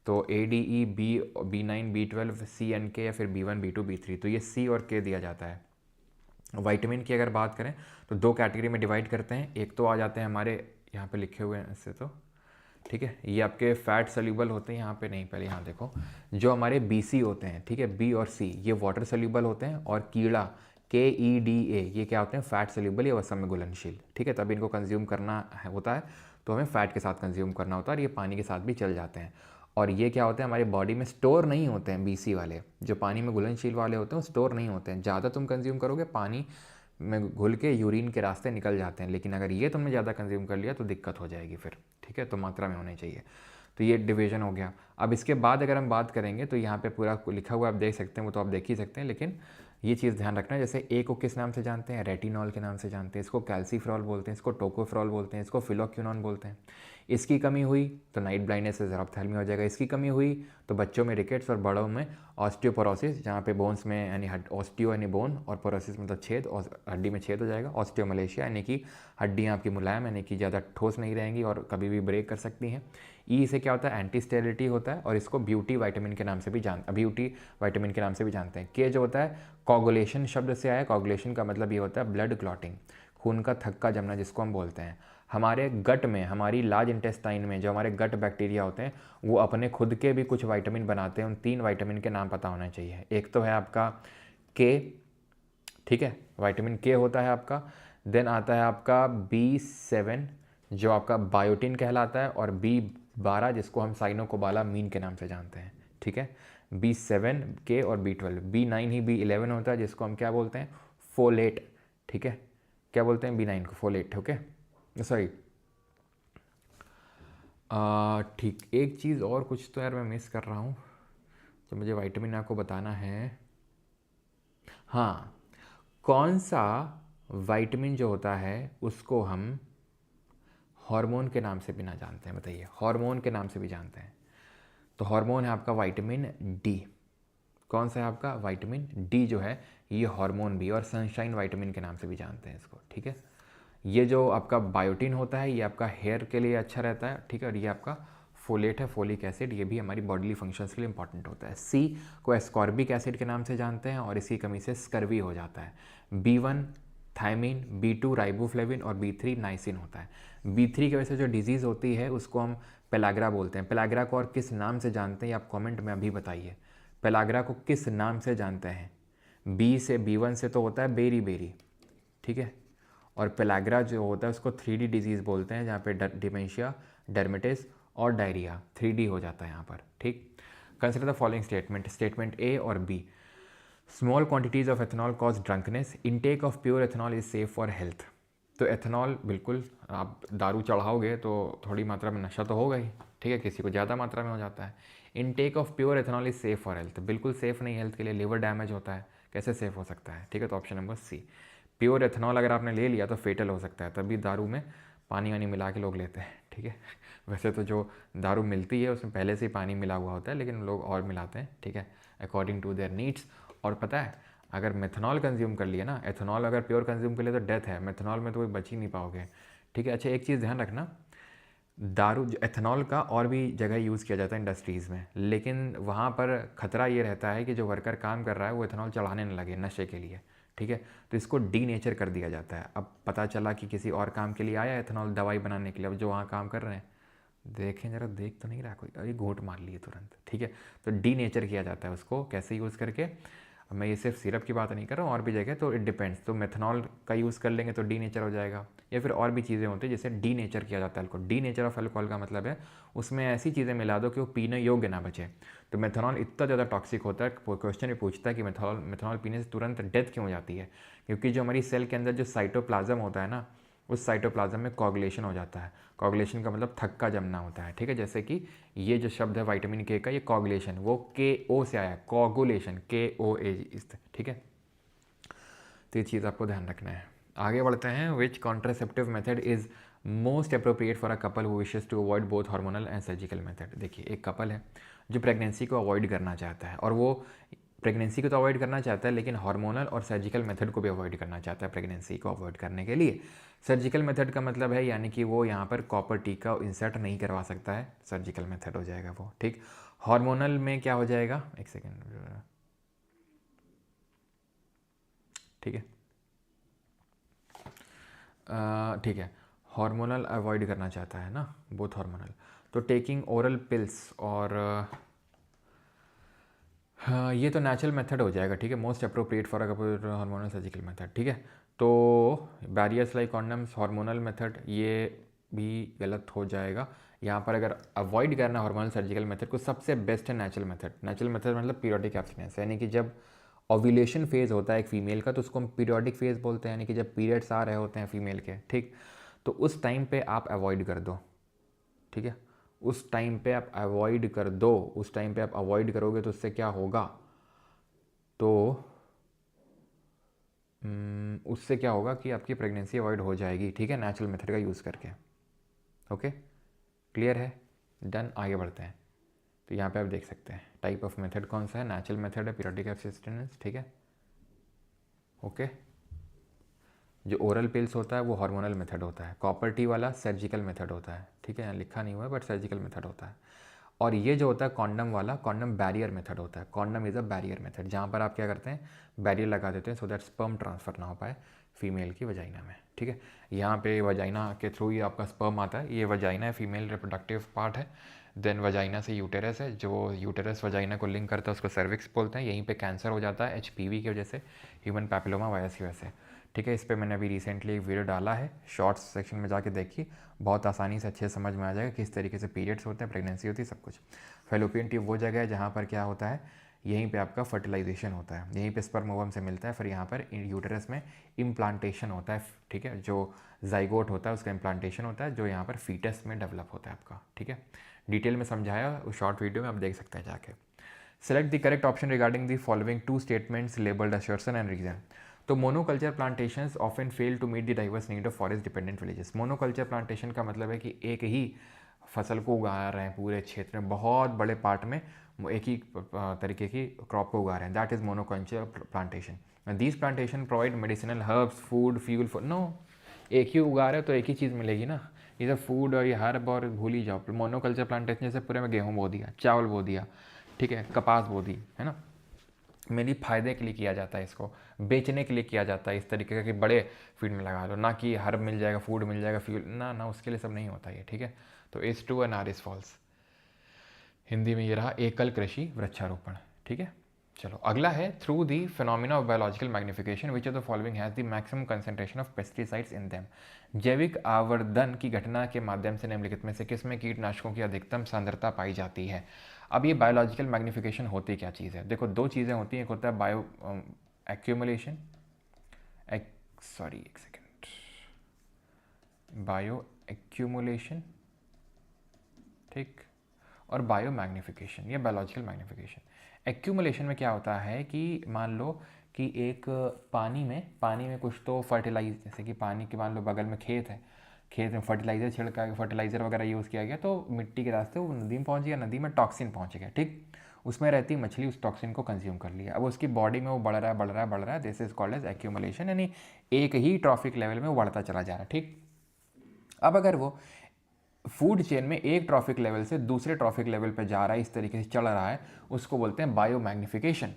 तो ADE, B9, B12, C and K, या फिर B1, B2, B3। तो ये C और K दिया जाता है। विटामिन की अगर बात करें तो दो कैटेगरी में डिवाइड करते हैं। एक तो आ जाते हैं हमारे यहाँ पे लिखे हुए हैं ऐसे, तो ठीक है, ये आपके फैट सोल्यूबल होते हैं, यहाँ पे नहीं, पहले यहाँ देखो, जो हमारे BC होते हैं, ठीक है, B और C ये वाटर सोल्यूबल होते हैं, और कीड़ा KEDA ये क्या होते हैं, फैट सोल्यूबल या वसा में घुलनशील, ठीक है। तब इनको कंज्यूम करना होता है, तो हमें फैट के साथ कंज्यूम करना होता है, और ये पानी के साथ भी चल जाते हैं। और ये क्या होते हैं, हमारी बॉडी में स्टोर नहीं होते हैं। BC वाले जो पानी में घुलनशील वाले होते हैं वो स्टोर नहीं होते हैं, ज़्यादा तुम कंज्यूम करोगे पानी में घुल के यूरिन के रास्ते निकल जाते हैं, लेकिन अगर ये तुमने ज़्यादा कंज्यूम कर लिया तो दिक्कत हो जाएगी फिर, ठीक है। तो मात्रा में होनी चाहिए। तो ये डिवीजन हो गया। अब इसके बाद अगर हम बात करेंगे तो यहाँ पे पूरा लिखा हुआ आप देख सकते हैं, वो तो आप देख ही सकते हैं, लेकिन ये चीज़ ध्यान रखना है, जैसे A को किस नाम से जानते हैं, रेटिनॉल के नाम से जानते हैं, इसको कैल्सीफ्रॉल बोलते हैं, इसको टोकोफ्रॉल बोलते हैं, इसको फिलोक्विनोन बोलते हैं। इसकी कमी हुई तो नाइट ब्लाइंडनेस से ज़ेरोप्थेल्मिया हो जाएगा। इसकी कमी हुई तो बच्चों में रिकेट्स, और बड़ों में ऑस्टियोपोरोसिस, जहाँ पे बोन्स में यानी ऑस्टियो यानी बोन, और पोरोसिस मतलब छेद, और हड्डी में छेद हो जाएगा। ऑस्टियोमलेशिया यानी कि हड्डियाँ आपकी मुलायम यानी कि ज़्यादा ठोस नहीं रहेंगी और कभी भी ब्रेक कर सकती हैं। ई से क्या होता है, एंटी स्टेरिलिटी होता है, और इसको ब्यूटी विटामिन के नाम से भी ब्यूटी विटामिन के नाम से भी जानते हैं। के जो होता है कोगुलेशन शब्द से आया। कोगुलेशन का मतलब ये होता है ब्लड क्लॉटिंग, खून का थक्का जमना जिसको हम बोलते हैं। हमारे गट में, हमारी लार्ज इंटेस्टाइन में जो हमारे गट बैक्टीरिया होते हैं वो अपने खुद के भी कुछ विटामिन बनाते हैं। उन 3 विटामिन के नाम पता होना चाहिए। एक तो है आपका के, ठीक है, विटामिन के होता है आपका। देन आता है आपका B7 जो आपका बायोटिन कहलाता है, और B12 जिसको हम साइनोकोबालामीन के नाम से जानते हैं, ठीक है। B7 के और B12, B9 ही B11 होता है जिसको हम क्या बोलते हैं, फोलेट, ठीक है। क्या बोलते हैं B9 को, फोलेट। ओके, सॉरी, ठीक। एक चीज़ और कुछ तो यार मैं मिस कर रहा हूँ जो मुझे विटामिन आपको बताना है। हाँ, कौन सा विटामिन जो होता है उसको हम हार्मोन के नाम से भी ना जानते हैं, बताइए, हार्मोन के नाम से भी जानते हैं। तो हार्मोन है आपका विटामिन डी। कौन सा है आपका? विटामिन डी जो है ये हार्मोन भी, और सनशाइन विटामिन के नाम से भी जानते हैं इसको, ठीक है। ये जो आपका बायोटिन होता है ये आपका हेयर के लिए अच्छा रहता है, ठीक है। और ये आपका फोलेट है, फोलिक एसिड, ये भी हमारी बॉडीली फंक्शंस के लिए इंपॉर्टेंट होता है। सी को एस्कॉर्बिक एसिड के नाम से जानते हैं और इसकी कमी से स्कर्वी हो जाता है। B1 थायमिन, B2 राइबोफ्लेविन और B3 नाइसिन होता है। B3 की वजह से जो डिजीज़ होती है उसको हम पेलाग्रा बोलते हैं। पेलाग्रा को और किस नाम से जानते हैं आप कमेंट में अभी बताइए। पेलाग्रा को किस नाम से जानते हैं? B1 से तो होता है बेरी बेरी, ठीक है। और पेलाग्रा जो होता है उसको 3D डिजीज़ बोलते हैं, जहाँ पे डिमेंशिया, डर्मेटिस और डायरिया 3D हो जाता है यहाँ पर, ठीक। Consider the following statement, statement A और B. Small quantities of ethanol cause drunkenness, intake of pure ethanol is safe for health. तो एथेनॉल, बिल्कुल, आप दारू चढ़ाओगे तो थोड़ी मात्रा में नशा तो होगा ही, ठीक है, किसी को ज़्यादा मात्रा में हो जाता है। Intake of pure ethanol is safe for health, बिल्कुल सेफ़ नहीं हेल्थ के लिए, लिवर डैमेज होता है, कैसे सेफ़ हो सकता है, ठीक है। तो option number C, pure ethanol अगर आपने ले लिया तो फेटल हो सकता है, तभी दारू में पानी वानी मिला के लोग लेते हैं, ठीक है। वैसे तो जो दारू मिलती है उसमें पहले से ही पानी मिला हुआ होता है, लेकिन लोग और मिलाते हैं, ठीक है, अकॉर्डिंग टू देयर नीड्स। और पता है, अगर मेथनॉल कंज्यूम कर लिया ना, एथेनॉल अगर प्योर कंज्यूम कर लिया तो डेथ है, मेथनॉल में तो कोई बच ही नहीं पाओगे, ठीक है। अच्छा, एक चीज़ ध्यान रखना, दारू एथेनॉल का और भी जगह यूज़ किया जाता है इंडस्ट्रीज़ में, लेकिन वहाँ पर ख़तरा ये रहता है कि जो वर्कर काम कर रहा है वो एथेनॉल चढ़ाने न लगे नशे के लिए, ठीक है। तो इसको डी नेचर कर दिया जाता है। अब पता चला कि किसी और काम के लिए आया एथेनॉल दवाई बनाने के लिए, अब जो वहाँ काम कर रहे हैं देखें जरा, देख तो नहीं रहा कोई, अरे घूंट मार लिए तुरंत, ठीक है। तो डी नेचर किया जाता है उसको, कैसे यूज़ करके। अब मैं ये सिर्फ सिरप की बात नहीं कर रहा हूँ, और भी जगह, तो इट डिपेंड्स। तो मेथनॉल का यूज़ कर लेंगे तो डी नेचर हो जाएगा, या फिर और भी चीज़ें होती हैं जिसे डी नेचर किया जाता है alcohol. D nature of alcohol का मतलब है उसमें ऐसी चीज़ें मिला दो कि वो पीने योग्य ना बचे। तो मेथनॉल इतना ज़्यादा टॉक्सिक होता है, क्वेश्चन ये पूछता है कि मेथनॉल पीने से तुरंत डेथ क्यों हो जाती है? क्योंकि जो हमारी सेल के अंदर जो साइटोप्लाज्म होता है ना, उस साइटोप्लाज्म में कोगुलेशन हो जाता है। कोगुलेशन का मतलब थक्का जमना होता है, ठीक है। जैसे कि ये जो शब्द है विटामिन के का, ये कोगुलेशन, वो KO से आया है, कोगुलेशन, KOA, इस, ठीक है। तो ये चीज़ आपको ध्यान रखना है। आगे बढ़ते हैं। Which contraceptive method is most appropriate for a couple who wishes to avoid both hormonal and surgical method. देखिए, एक कपल है जो प्रेगनेंसी को अवॉइड करना चाहता है, और वो प्रेगनेंसी को तो अवॉइड करना चाहता है लेकिन हार्मोनल और सर्जिकल मेथड को भी अवॉइड करना चाहता है प्रेगनेंसी को अवॉइड करने के लिए। सर्जिकल मेथड का मतलब है यानी कि वो यहाँ पर कॉपर टीका इंसर्ट नहीं करवा सकता है, सर्जिकल मेथड हो जाएगा वो, ठीक। हार्मोनल में क्या हो जाएगा, एक सेकेंड, ठीक है, ठीक है, हार्मोनल अवॉइड करना चाहता है ना, बोथ हार्मोनल। तो टेकिंग ओरल पिल्स और हाँ, ये तो नेचुरल मेथड हो जाएगा, ठीक है, most appropriate for hormonal surgical method, ठीक है। तो barriers like condoms, hormonal method, ये भी गलत हो जाएगा। यहाँ पर अगर अवॉइड करना हार्मोनल सर्जिकल मेथड को, सबसे बेस्ट है नेचुरल मेथड। नेचुरल मेथड मतलब पीरियोडिक एब्स्टिनेंस, यानी कि जब ओव्यूलेशन फेज़ होता है एक फीमेल का तो उसको हम पीरियोडिक फेज़ बोलते हैं, यानी कि जब पीरियड्स आ रहे होते हैं फीमेल के, ठीक, तो उस टाइम पे आप अवॉइड कर दो, ठीक है। उस टाइम पे आप अवॉइड कर दो, उस टाइम पे आप अवॉइड करोगे तो उससे क्या होगा, तो उससे क्या होगा कि आपकी प्रेगनेंसी अवॉइड हो जाएगी, ठीक है, नेचुरल मेथड का यूज़ करके। ओके, क्लियर है, डन। आगे बढ़ते हैं। तो यहाँ पे आप देख सकते हैं टाइप ऑफ मेथड कौन सा है, नेचुरल मेथड है, पीरियोडिक एब्स्टिनेंस, ठीक है। ओके, जो ओरल पिल्स होता है वो हार्मोनल मेथड होता है, कॉपर टी वाला सर्जिकल मेथड होता है, ठीक है, यहाँ लिखा नहीं हुआ है बट सर्जिकल मेथड होता है। और ये जो होता है कॉन्डम वाला, कॉन्डम बैरियर मेथड होता है। Condom is a barrier method, जहाँ पर आप क्या करते हैं, बैरियर लगा देते हैं सो दैट स्पर्म ट्रांसफ़र ना हो पाए फीमेल की वजाइना में, ठीक है। यहाँ पे वजाइना के थ्रू ही आपका स्पर्म आता है, ये वजाइना है, फीमेल रिप्रोडक्टिव पार्ट है। देन वजाइना से यूटेरस है, जो यूटेरस वजाइना को लिंक करता है उसको सर्विक्स बोलते हैं। यहीं पे कैंसर हो जाता है HPV की वजह से, ह्यूमन पैपिलोमा वायरस की वजह से, ठीक है। इस पर मैंने अभी रिसेंटली एक वीडियो डाला है, शॉर्ट्स सेक्शन में जाके देखिए, बहुत आसानी से अच्छे समझ में आ जाएगा किस तरीके से पीरियड्स होते हैं, प्रेगनेंसी होती है, सब कुछ। फेलोपियन ट्यूब वो जगह है जहाँ पर क्या होता है, यहीं पे आपका फर्टिलाइजेशन होता है, यहीं पे स्पर्म ओवम से मिलता है, फिर यहाँ पर यूटेरस में इम्प्लांटेशन होता है, ठीक है, जो जाइगोट होता है उसका इम्प्लांटेशन होता है, जो यहाँ पर फीटस में डेवलप होता है आपका, ठीक है। डिटेल में समझाया उस शॉर्ट वीडियो में, आप देख सकते हैं जाके। Select the correct option regarding the following two statements labelled assertion and reason. तो monoculture plantations often fail to meet the diverse need of forest dependent villages. Monoculture plantation का मतलब है कि एक ही फसल को उगा रहे हैं पूरे क्षेत्र में, बहुत बड़े पार्ट में एक ही तरीके की क्रॉप को उगा रहे हैं, that is monoculture plantation. These plantation provide medicinal herbs, food, fuel for no, एक ही उगा रहे हो तो एक ही चीज़ मिलेगी ना, ये सब फूड और ये हर्ब और भूल ही जाओ। मोनोकल्चर प्लांटेशन जैसे पूरे में गेहूँ बो दिया, चावल बो दिया, ठीक है, कपास बो दी, है ना, मेरी फ़ायदे के लिए किया जाता है, इसको बेचने के लिए किया जाता है इस तरीके का कि बड़े फील्ड में लगा लो, ना कि हर्ब मिल जाएगा, फूड मिल जाएगा, फ्यूल ना, उसके लिए सब नहीं होता ये, ठीक है। तो is true and R is false. Hindi में ये रहा एकल कृषि वृक्षारोपण, ठीक है। चलो अगला है, through the phenomena of biological magnification which of the following has the maximum concentration of pesticides in them. जैविक आवर्धन की घटना के माध्यम से निम्नलिखित में से किसमें कीटनाशकों की अधिकतम सांद्रता पाई जाती है। अब ये बायोलॉजिकल मैग्निफिकेशन होती क्या चीज़ है, देखो दो चीज़ें होती हैं, एक होता है बायो एक्यूमुलेशन, एक सेकेंड, बायो एक्यूमुलेशन, ठीक, और बायो मैग्निफिकेशन, ये बायोलॉजिकल मैग्निफिकेशन। एक्यूमुलेशन में क्या होता है कि मान लो कि एक पानी में कुछ तो फर्टिलाइज, जैसे कि पानी के मान लो बगल में खेत है, खेत में फर्टिलाइज़र छिड़का, फर्टिलाइज़र वगैरह यूज़ किया गया, तो मिट्टी के रास्ते वो नदी में पहुंच गया, नदी में टॉक्सिन पहुंच गया, ठीक, उसमें रहती मछली उस टॉक्सिन को कंज्यूम कर लिया, अब उसकी बॉडी में वो बढ़ रहा है, this is called as accumulation, यानी एक ही ट्रॉफिक लेवल में वो बढ़ता चला जा रहा है, ठीक। अब अगर वो फूड चेन में एक ट्रॉफिक लेवल से दूसरे ट्रॉफिक लेवल पे जा रहा है, इस तरीके से चढ़ रहा है, उसको बोलते हैं बायो मैग्निफिकेशन,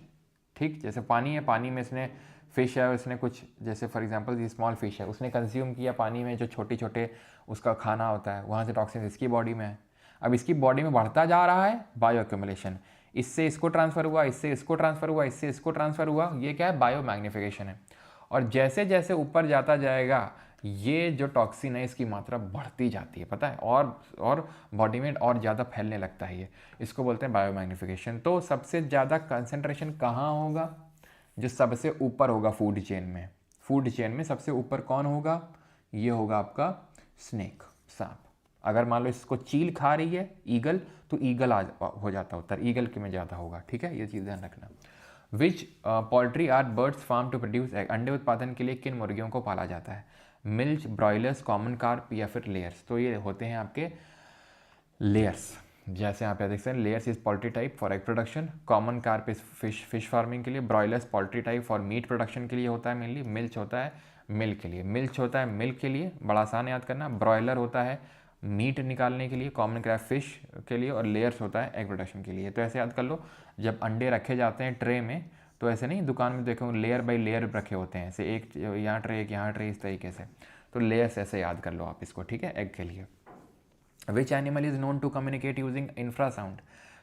ठीक। जैसे पानी है, पानी में इसने फिश है, उसने कुछ, जैसे फॉर एग्जांपल ये स्मॉल फिश है, उसने कंज्यूम किया पानी में जो छोटे छोटे उसका खाना होता है, वहाँ से टॉक्सिन इसकी बॉडी में है, अब इसकी बॉडी में बढ़ता जा रहा है, बायो एक्यूमुलेशन, इससे इसको ट्रांसफ़र हुआ, इससे इसको ट्रांसफ़र हुआ, इससे इसको ट्रांसफ़र हुआ, ये क्या है, बायो मैग्निफिकेशन है। और जैसे जैसे ऊपर जाता जाएगा ये जो टॉक्सिन है इसकी मात्रा बढ़ती जाती है, पता है, और बॉडी में और ज़्यादा फैलने लगता है, ये इसको बोलते हैं बायो मैग्निफिकेशन। तो सबसे ज़्यादा कंसंट्रेशन कहाँ होगा, जो सबसे ऊपर होगा फूड चेन में, फूड चेन में सबसे ऊपर कौन होगा, ये होगा आपका स्नेक, सांप। अगर मान लो इसको चील खा रही है ईगल, तो ईगल हो जाता उत्तर, ईगल के में ज़्यादा होगा, ठीक है, ये चीज़ ध्यान रखना। Which poultry are birds farm to produce egg, अंडे उत्पादन के लिए किन मुर्गियों को पाला जाता है, मिल्च, ब्रॉयलर्स, कॉमन कार्प या फिर लेयर्स। तो ये होते हैं आपके लेयर्स, जैसे यहाँ पे देख सकते हैं, layers is poultry type for egg production, common carp is fish farming के लिए, broilers poultry type for meat production के लिए होता है मेनली, मिल्च होता है मिल्क के लिए, मिल्च होता है मिल्क के लिए, बड़ा आसान याद करना, ब्रॉयलर होता है मीट निकालने के लिए, कॉमन क्रैप फिश के लिए, और लेयर्स होता है एग प्रोडक्शन के लिए। तो ऐसे याद कर लो, जब अंडे रखे जाते हैं ट्रे में, तो ऐसे नहीं, दुकान में देखो लेयर बाई लेयर रखे होते हैं, ऐसे एक यहाँ ट्रे एक यहाँ ट्रे, इस तरीके से, तो लेयर्स ऐसे याद कर लो आप इसको, ठीक है, एग के लिए। Which animal is known to communicate using infrasound.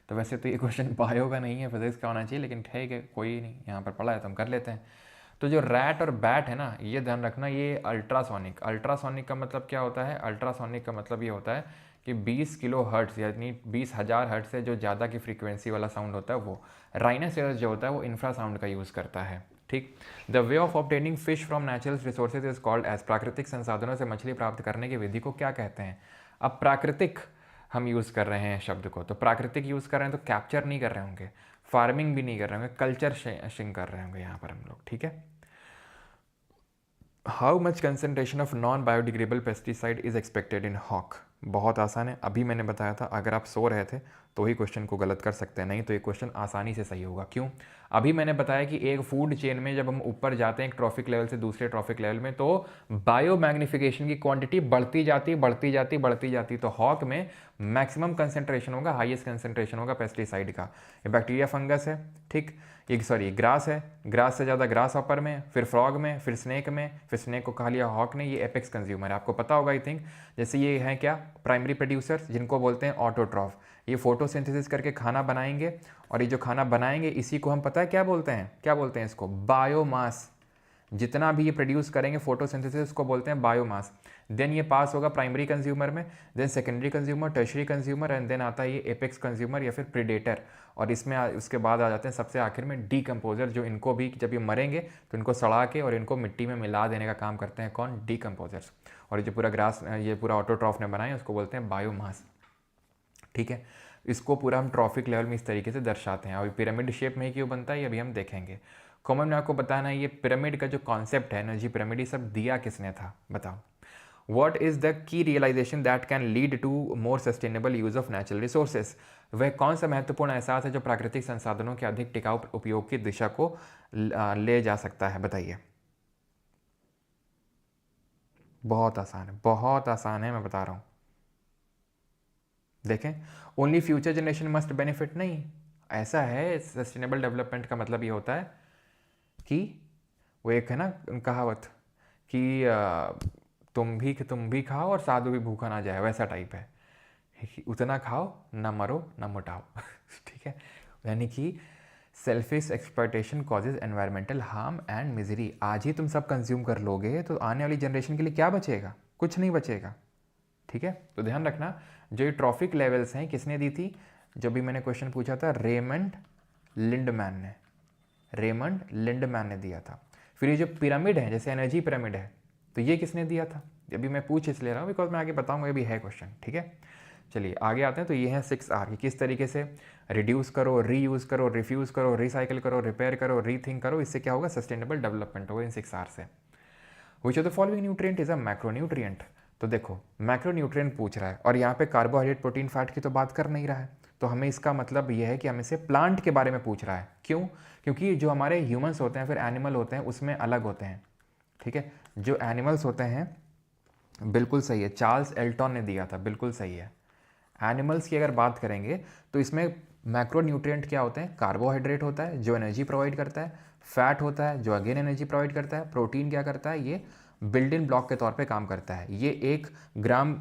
तो वैसे तो ये क्वेश्चन बायो का नहीं है, फिजिक्स का होना चाहिए, लेकिन ठीक है कोई नहीं, यहाँ पर पढ़ा है तो हम कर लेते हैं। तो जो रैट और बैट है ना, ये ध्यान रखना, ये अल्ट्रासोनिक, अल्ट्रासोनिक का मतलब क्या होता है, अल्ट्रासोनिक का मतलब ये होता है कि 20 किलो हर्ट्स यानी 20,000 हर्ट्स से जो ज़्यादा की फ्रीक्वेंसी वाला साउंड होता है वो। राइनोसेरस जो होता है वो इंफ्रासाउंड का यूज़ करता है, ठीक। The way of obtaining fish from natural resources is called as, प्राकृतिक संसाधनों से मछली प्राप्त करने की विधि को क्या कहते हैं। अब प्राकृतिक हम यूज़ कर रहे हैं शब्द को, तो प्राकृतिक यूज़ कर रहे हैं तो कैप्चर नहीं कर रहे होंगे, फार्मिंग भी नहीं कर रहे होंगे, कल्चर शिंग कर रहे होंगे यहाँ पर हम लोग, ठीक है। How much concentration of non biodegradable pesticide is expected in hawk. बहुत आसान है, अभी मैंने बताया था, अगर आप सो रहे थे तो ही क्वेश्चन को गलत कर सकते हैं, नहीं तो ये क्वेश्चन आसानी से सही होगा। क्यों, अभी मैंने बताया कि एक फूड चेन में जब हम ऊपर जाते हैं एक ट्रॉफिक लेवल से दूसरे ट्रॉफिक लेवल में, तो बायो मैग्निफिकेशन की क्वांटिटी बढ़ती जाती, तो हॉक में मैक्सिमम कंसंट्रेशन होगा, हाईएस्ट कंसंट्रेशन होगा पेस्टिसाइड का। ये बैक्टीरिया फंगस है, ठीक, ये ग्रास है, ग्रास से ज़्यादा ग्रास हॉपर में, फिर फ्रॉग में, फिर स्नेक में, फिर स्नेक को खा लिया हॉक ने, ये एपेक्स कंज्यूमर है, आपको पता होगा आई थिंक। जैसे ये हैं क्या, प्राइमरी प्रोड्यूसर्स, जिनको बोलते हैं ऑटोट्रॉफ, ये फोटोसिंथेसिस करके खाना बनाएंगे, और ये जो खाना बनाएंगे इसी को हम पता है क्या बोलते हैं इसको, बायोमास। जितना भी ये प्रोड्यूस करेंगे फोटोसिंथेसिस उसको बोलते हैं बायोमास। देन ये पास होगा प्राइमरी कंज्यूमर में, then secondary consumer, tertiary consumer, and then आता है ये एपेक्स कंज्यूमर या फिर प्रीडेटर। और इसमें उसके बाद आ जाते हैं सबसे आखिर में डीकम्पोजर, जो इनको भी जब ये मरेंगे तो इनको सड़ा के और इनको मिट्टी में मिला देने का काम करते हैं कौन, डीकम्पोजर्स। और ये जो पूरा ग्रास, ये पूरा ऑटोट्रॉफ ने बनाया उसको बोलते हैं बायोमास। ठीक है, इसको पूरा हम ट्रॉफिक लेवल में इस तरीके से दर्शाते हैं। और पिरामिड शेप में क्यों बनता है ये अभी हम देखेंगे। कॉमन में आपको बताना है ये पिरामिड का जो कॉन्सेप्ट है एनर्जी पिरामिड, ये सब दिया किसने था बताओ। What is the key realization that can lead to more sustainable use of natural resources? वह कौन सा महत्वपूर्ण एहसास है जो प्राकृतिक संसाधनों के अधिक टिकाऊ उपयोग की दिशा को ले जा सकता है, बताइए। बहुत आसान है, बहुत आसान है, मैं बता रहा हूँ। देखें, only future generation must benefit, नहीं ऐसा है। सस्टेनेबल डेवलपमेंट का मतलब ये होता है कि वो एक है ना कहावत कि तुम भी खाओ और साधु भी भूखा ना जाए, वैसा टाइप है। उतना खाओ ना मरो ना मोटाओ ठीक है, यानी कि selfish exploitation causes environmental harm and misery. आज ही तुम सब कंज्यूम कर लोगे तो आने वाली जनरेशन के लिए क्या बचेगा, कुछ नहीं बचेगा। ठीक है, तो ध्यान रखना जो ये ट्रॉफिक लेवल्स हैं किसने दी थी, जब भी मैंने क्वेश्चन पूछा था रेमंड लिंडमैन ने दिया था। फिर ये जो पिरामिड है, जैसे एनर्जी पिरामिड है, तो ये किसने दिया था, अभी मैं पूछ इसलिए रहा हूँ बिकॉज मैं आगे बताऊंगा, ये भी है क्वेश्चन। ठीक है, चलिए आगे आते हैं। तो ये है 6R कि किस तरीके से रिड्यूस करो, रीयूज़ करो, रिफ्यूज़ करो, रिसाइकिल करो, रिपेयर करो, रीथिंक करो, इससे क्या होगा, सस्टेनेबल डेवलपमेंट होगा इन 6R से। विच of the following nutrient is a macronutrient. तो देखो मैक्रोन्यूट्रिएंट पूछ रहा है और यहाँ पे कार्बोहाइड्रेट, प्रोटीन, फैट की तो बात कर नहीं रहा है, तो हमें इसका मतलब यह है कि हमें से प्लांट के बारे में पूछ रहा है। क्यों, क्योंकि जो हमारे ह्यूमंस होते हैं फिर एनिमल होते हैं उसमें अलग होते हैं। ठीक है, जो एनिमल्स होते हैं, बिल्कुल सही है, चार्ल्स एल्टन ने दिया था, बिल्कुल सही है। एनिमल्स की अगर बात करेंगे तो इसमें मैक्रोन्यूट्रिएंट क्या होते हैं, कार्बोहाइड्रेट होता है जो एनर्जी प्रोवाइड करता है, फैट होता है जो अगेन एनर्जी प्रोवाइड करता है, प्रोटीन क्या करता है, ये बिल्डिंग ब्लॉक के तौर पे काम करता है। ये 1 ग्राम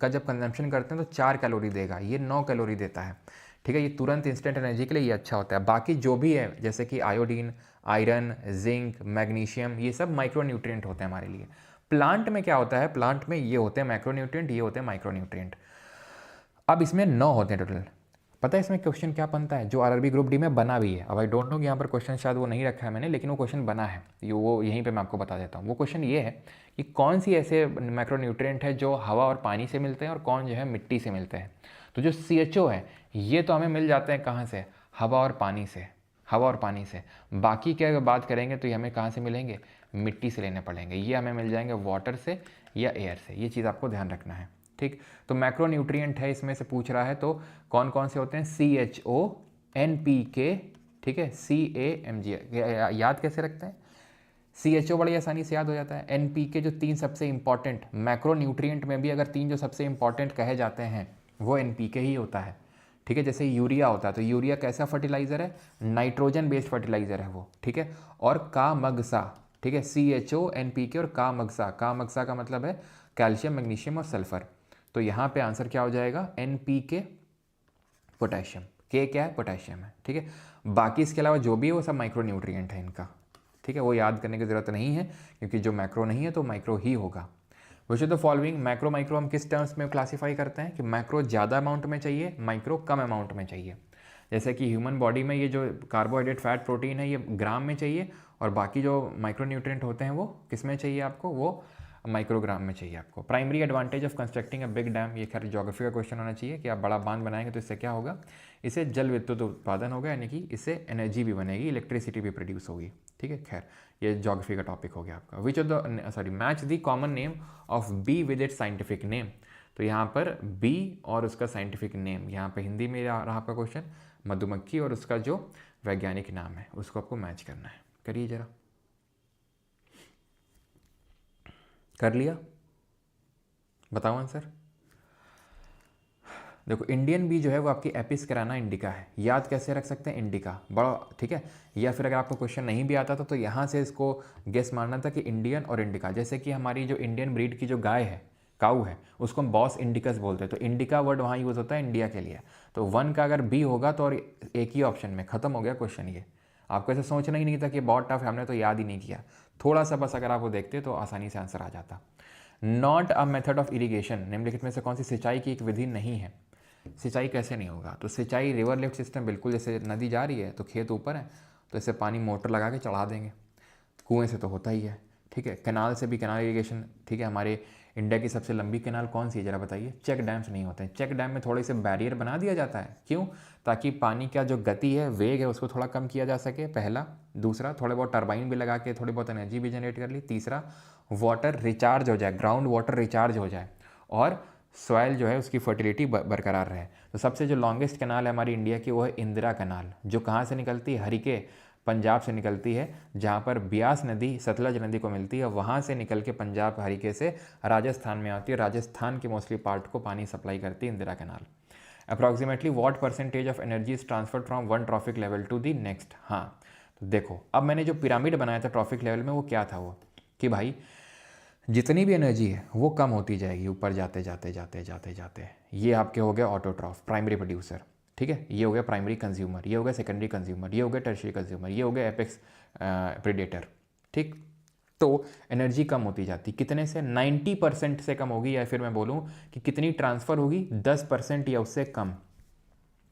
का जब कंजम्पशन करते हैं तो 4 कैलोरी देगा, ये 9 कैलोरी देता है। ठीक है, ये तुरंत इंस्टेंट एनर्जी के लिए ये अच्छा होता है। बाकी जो भी है जैसे कि आयोडीन, आयरन, जिंक, मैग्नीशियम, ये सब माइक्रोन्यूट्रिएंट होते हैं हमारे लिए। प्लांट में क्या होता है, प्लांट में ये होते हैं मैक्रोन्यूट्रिएंट, ये होते हैं माइक्रोन्यूट्रिएंट। अब इसमें 9 होते हैं टोटल। पता है इसमें क्वेश्चन क्या बनता है, जो आरआरबी ग्रुप डी में बना भी है। अब आई डोंट नो कि यहाँ पर क्वेश्चन शायद वो नहीं रखा है मैंने, लेकिन वो क्वेश्चन बना है, वो यहीं पे मैं आपको बता देता हूँ। वो क्वेश्चन ये है कि कौन सी ऐसे मैक्रोन्यूट्रिएंट है जो हवा और पानी से मिलते हैं और कौन जो है मिट्टी से मिलते हैं। तो जो CHO है ये तो हमें मिल जाते हैं कहाँ से, हवा और पानी से, हवा और पानी से। बाकी की अगर बात करेंगे तो ये हमें कहाँ से मिलेंगे, मिट्टी से लेने पड़ेंगे। ये हमें मिल जाएंगे वाटर से या एयर से, ये चीज़ आपको ध्यान रखना है। ठीक, तो मैक्रोन्यूट्रिएंट है इसमें से पूछ रहा है, तो कौन कौन से होते हैं, CHO, NPK, ठीक है, CAMG। याद कैसे रखते हैं, CHO बड़ी आसानी से याद हो जाता है। NPK जो 3 सबसे इंपॉर्टेंट मैक्रोन्यूट्रिएंट में भी अगर 3 जो सबसे इंपॉर्टेंट कहे जाते हैं वो NPK ही होता है। ठीक है, जैसे यूरिया होता है तो यूरिया कैसा फर्टिलाइज़र है, नाइट्रोजन बेस्ड फर्टिलाइज़र है वो। ठीक है, और कामगसा, ठीक है, CHO, NPK और कामगसा। कामगसा का मतलब है कैल्शियम, मैग्नीशियम और सल्फर। तो यहाँ पे आंसर क्या हो जाएगा, NPK, पोटेशियम। K क्या है, पोटेशियम है। ठीक है, बाकी इसके अलावा जो भी है वो सब माइक्रोन्यूट्रिएंट है इनका। ठीक है, वो याद करने की ज़रूरत नहीं है क्योंकि जो मैक्रो नहीं है तो माइक्रो ही होगा। विच of the following, macro micro हम किस टर्म्स में क्लासीफाई करते हैं कि मैक्रो ज़्यादा अमाउंट में चाहिए, माइक्रो कम अमाउंट में चाहिए। जैसे कि ह्यूमन बॉडी में ये जो कार्बोहाइड्रेट, फैट, प्रोटीन है ये ग्राम में चाहिए और बाकी जो माइक्रोन्यूट्रिएंट होते हैं वो किस में चाहिए आपको, वो माइक्रोग्राम में चाहिए आपको। Primary advantage of constructing a big dam, ये खैर ज्योग्राफी का क्वेश्चन होना चाहिए कि आप बड़ा बांध बनाएंगे तो इससे क्या होगा, इससे जल विद्युत उत्पादन होगा, यानी कि इससे एनर्जी भी बनेगी, इलेक्ट्रिसिटी भी प्रोड्यूस होगी। ठीक है, खैर ये ज्योग्राफी का टॉपिक हो गया आपका। विच of the match the common name of be with its scientific name. तो यहाँ पर बी और उसका साइंटिफिक नेम, यहाँ पे हिंदी में रहा आपका क्वेश्चन, मधुमक्खी और उसका जो वैज्ञानिक नाम है उसको आपको मैच करना है। करिए जरा, कर लिया, बताओ आंसर। देखो इंडियन बी जो है वो आपकी एपिस कराना इंडिका है। याद कैसे रख सकते हैं, इंडिका बड़ा, ठीक है। या फिर अगर आपको क्वेश्चन नहीं भी आता था तो यहाँ से इसको गेस मारना था कि इंडियन और इंडिका। जैसे कि हमारी जो इंडियन ब्रीड की जो गाय है, काऊ है, उसको हम बॉस इंडिकस बोलते हैं, तो इंडिका वर्ड वहाँ यूज़ होता है इंडिया के लिए। तो 1 का अगर बी होगा तो और एक ही ऑप्शन में ख़त्म हो गया क्वेश्चन ये। आपको ऐसा सोचना ही नहीं था कि बहुत टफ है, हमने तो याद ही नहीं किया। थोड़ा सा बस अगर आप वो देखते तो आसानी से आंसर आ जाता। Not a method of irrigation, निम्नलिखित में से कौन सी सिंचाई की एक विधि नहीं है? सिंचाई कैसे नहीं होगा? तो सिंचाई रिवर लिफ्ट सिस्टम, बिल्कुल जैसे नदी जा रही है तो खेत ऊपर है तो इससे पानी मोटर लगा के चढ़ा देंगे, कुएं से तो होता ही है। ठीक है, कैनाल से भी, कैनाल इरीगेशन। ठीक है, हमारे इंडिया की सबसे लंबी कैनाल कौन सी है जरा बताइए? चेक डैम्स नहीं होते हैं। चेक डैम में थोड़े से बैरियर बना दिया जाता है, क्यों? ताकि पानी का जो गति है, वेग है, उसको थोड़ा कम किया जा सके, पहला। दूसरा, थोड़े बहुत टरबाइन भी लगा के थोड़ी बहुत एनर्जी भी जनरेट कर ली। तीसरा, वाटर रिचार्ज हो जाए, ग्राउंड वाटर रिचार्ज हो जाए और सॉइल जो है उसकी फर्टिलिटी बरकरार रहे। तो सबसे जो लॉन्गेस्ट कैनाल है हमारी इंडिया की वो है इंदिरा कैनाल, जो कहाँ से निकलती है? हरिके, पंजाब से निकलती है, जहाँ पर ब्यास नदी सतलज नदी को मिलती है, वहाँ से निकल के पंजाब हरिके से राजस्थान में आती है। राजस्थान के मोस्टली पार्ट को पानी सप्लाई करती है Indira canal. Approximately what percentage of energy is transferred from one trophic level to the next? हाँ, तो देखो अब मैंने जो पिरामिड बनाया था ट्रॉफिक लेवल में, वो क्या था? वो कि भाई जितनी भी एनर्जी है वो कम होती जाएगी ऊपर जाते जाते जाते जाते जाते। ये आपके हो गया ऑटोट्रॉफ, प्राइमरी प्रोड्यूसर। ठीक है, ये हो गया प्राइमरी कंज्यूमर, ये हो गया सेकेंडरी कंज्यूमर, ये हो गया टर्शियरी कंज्यूमर, ये हो गया एपेक्स प्रेडेटर। ठीक, तो एनर्जी कम होती जाती कितने से? 90% से कम होगी, या फिर मैं बोलूँ कि कितनी ट्रांसफ़र होगी? 10% या उससे कम।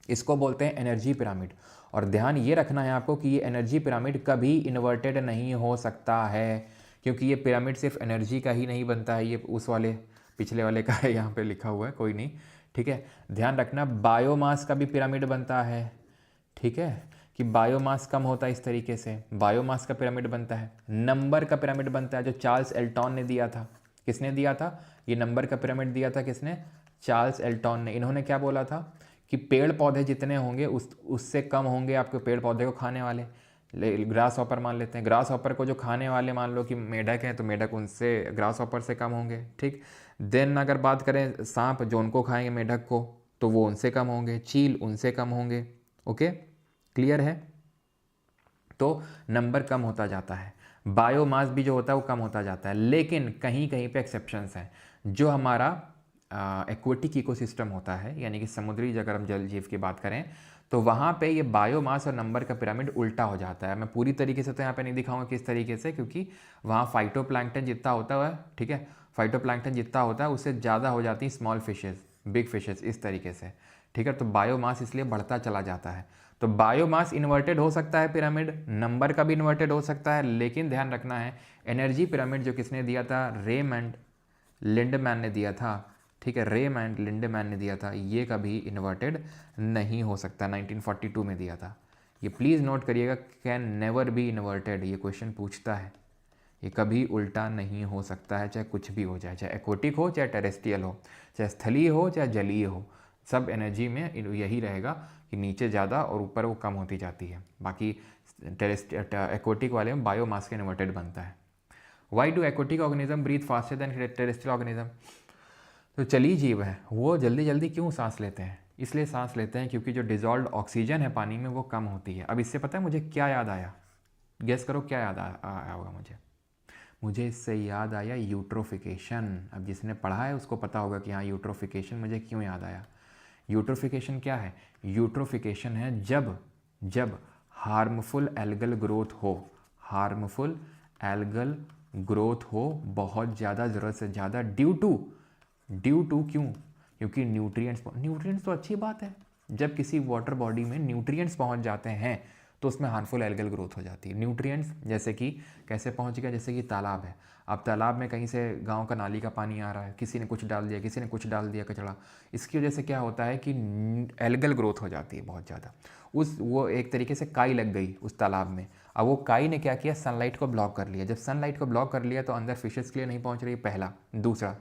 इसको बोलते हैं एनर्जी पिरामिड। और ध्यान ये रखना है आपको कि ये एनर्जी पिरामिड कभी इन्वर्टेड नहीं हो सकता है, क्योंकि ये पिरामिड सिर्फ एनर्जी का ही नहीं बनता है, ये उस वाले पिछले वाले का है, यहाँ पे लिखा हुआ है, कोई नहीं। ठीक है, ध्यान रखना बायोमास का भी पिरामिड बनता है। ठीक है, कि बायोमास कम होता है, इस तरीके से बायोमास का पिरामिड बनता है। नंबर का पिरामिड बनता है, जो चार्ल्स एल्टॉन ने दिया था। किसने दिया था ये नंबर का पिरामिड? दिया था किसने? चार्ल्स एल्टॉन ने। इन्होंने क्या बोला था कि पेड़ पौधे जितने होंगे उससे कम होंगे आपके पेड़ पौधे को खाने वाले। ग्रास हॉपर मान लेते हैं, ग्रास हॉपर को जो खाने वाले मान लो कि मेढक हैं, तो मेढक उनसे ग्रास हॉपर से कम होंगे। ठीक, देन अगर बात करें सांप, जो उनको खाएंगे मेढक को, तो वो उनसे कम होंगे। चील उनसे कम होंगे। ओके, क्लियर है? तो नंबर कम होता जाता है, बायोमास भी जो होता है वो कम होता जाता है। लेकिन कहीं कहीं पे एक्सेप्शंस हैं। जो हमारा एक्वेटिक इकोसिस्टम होता है, यानी कि समुद्री, अगर हम जल जीव की बात करें, तो वहाँ पे ये बायोमास और नंबर का पिरामिड उल्टा हो जाता है। मैं पूरी तरीके से तो यहाँ पे नहीं दिखाऊंगा किस तरीके से, क्योंकि वहाँ फाइटोप्लैंक्टन जितना होता है, ठीक है, फाइटोप्लैंक्टन जितना होता है उससे ज़्यादा हो जाती है स्मॉल फिशेज़, बिग फिशेज़, इस तरीके से। ठीक है, तो बायोमास इसलिए बढ़ता चला जाता है। तो बायोमास इन्वर्टेड हो सकता है पिरामिड, नंबर का भी इन्वर्टेड हो सकता है, लेकिन ध्यान रखना है एनर्जी पिरामिड जो किसने दिया था? रेम एंड लिंडमैन ने दिया था। ठीक है, रेम एंड लिंडमैन ने दिया था, ये कभी इन्वर्टेड नहीं हो सकता। 1942 में दिया था। ये प्लीज़ नोट करिएगा, कैन नेवर बी इन्वर्टेड, ये क्वेश्चन पूछता है। ये कभी उल्टा नहीं हो सकता है, चाहे कुछ भी हो जाए, चाहे एक्वेटिक हो चाहे टेरेस्ट्रियल हो, चाहे स्थलीय हो चाहे जलीय हो, सब एनर्जी में यही रहेगा कि नीचे ज़्यादा और ऊपर वो कम होती जाती है। बाकी एक्वेटिक वाले में बायोमास के इन्वर्टेड बनता है। Why do aquatic organism breathe faster than terrestrial organism? तो जलीय जीव है वो जल्दी जल्दी क्यों सांस लेते हैं? इसलिए सांस लेते हैं क्योंकि जो डिजॉल्व ऑक्सीजन है पानी में वो कम होती है। अब इससे पता है मुझे क्या याद आया? गेस करो क्या याद आया होगा मुझे इससे याद आया यूट्रोफिकेशन। अब जिसने पढ़ा है उसको पता होगा कि हाँ, यूट्रोफिकेशन मुझे क्यों याद आया। यूट्रोफिकेशन क्या है? यूट्रोफिकेशन है जब हार्मफुल एल्गल ग्रोथ हो, हार्मफुल एल्गल ग्रोथ हो बहुत ज़्यादा, ज़रूरत से ज़्यादा, ड्यू टू क्यों? क्योंकि न्यूट्रिएंट्स तो अच्छी बात है, जब किसी वाटर बॉडी में न्यूट्रिएंट्स पहुंच जाते हैं तो उसमें हार्मफुल एल्गल ग्रोथ हो जाती है। न्यूट्रिएंट्स जैसे कि कैसे पहुंच गया? जैसे कि तालाब है, अब तालाब में कहीं से गांव का नाली का पानी आ रहा है, किसी ने कुछ डाल दिया, किसी ने कुछ डाल दिया कचरा, इसकी वजह से क्या होता है कि एल्गल ग्रोथ हो जाती है बहुत ज़्यादा। वो एक तरीके से काई लग गई उस तालाब में। अब वो काई ने क्या किया? सनलाइट को ब्लॉक कर लिया। जब सनलाइट को ब्लॉक कर लिया तो अंदर फिशेस के लिए नहीं पहुँच रही, पहला। दूसरा,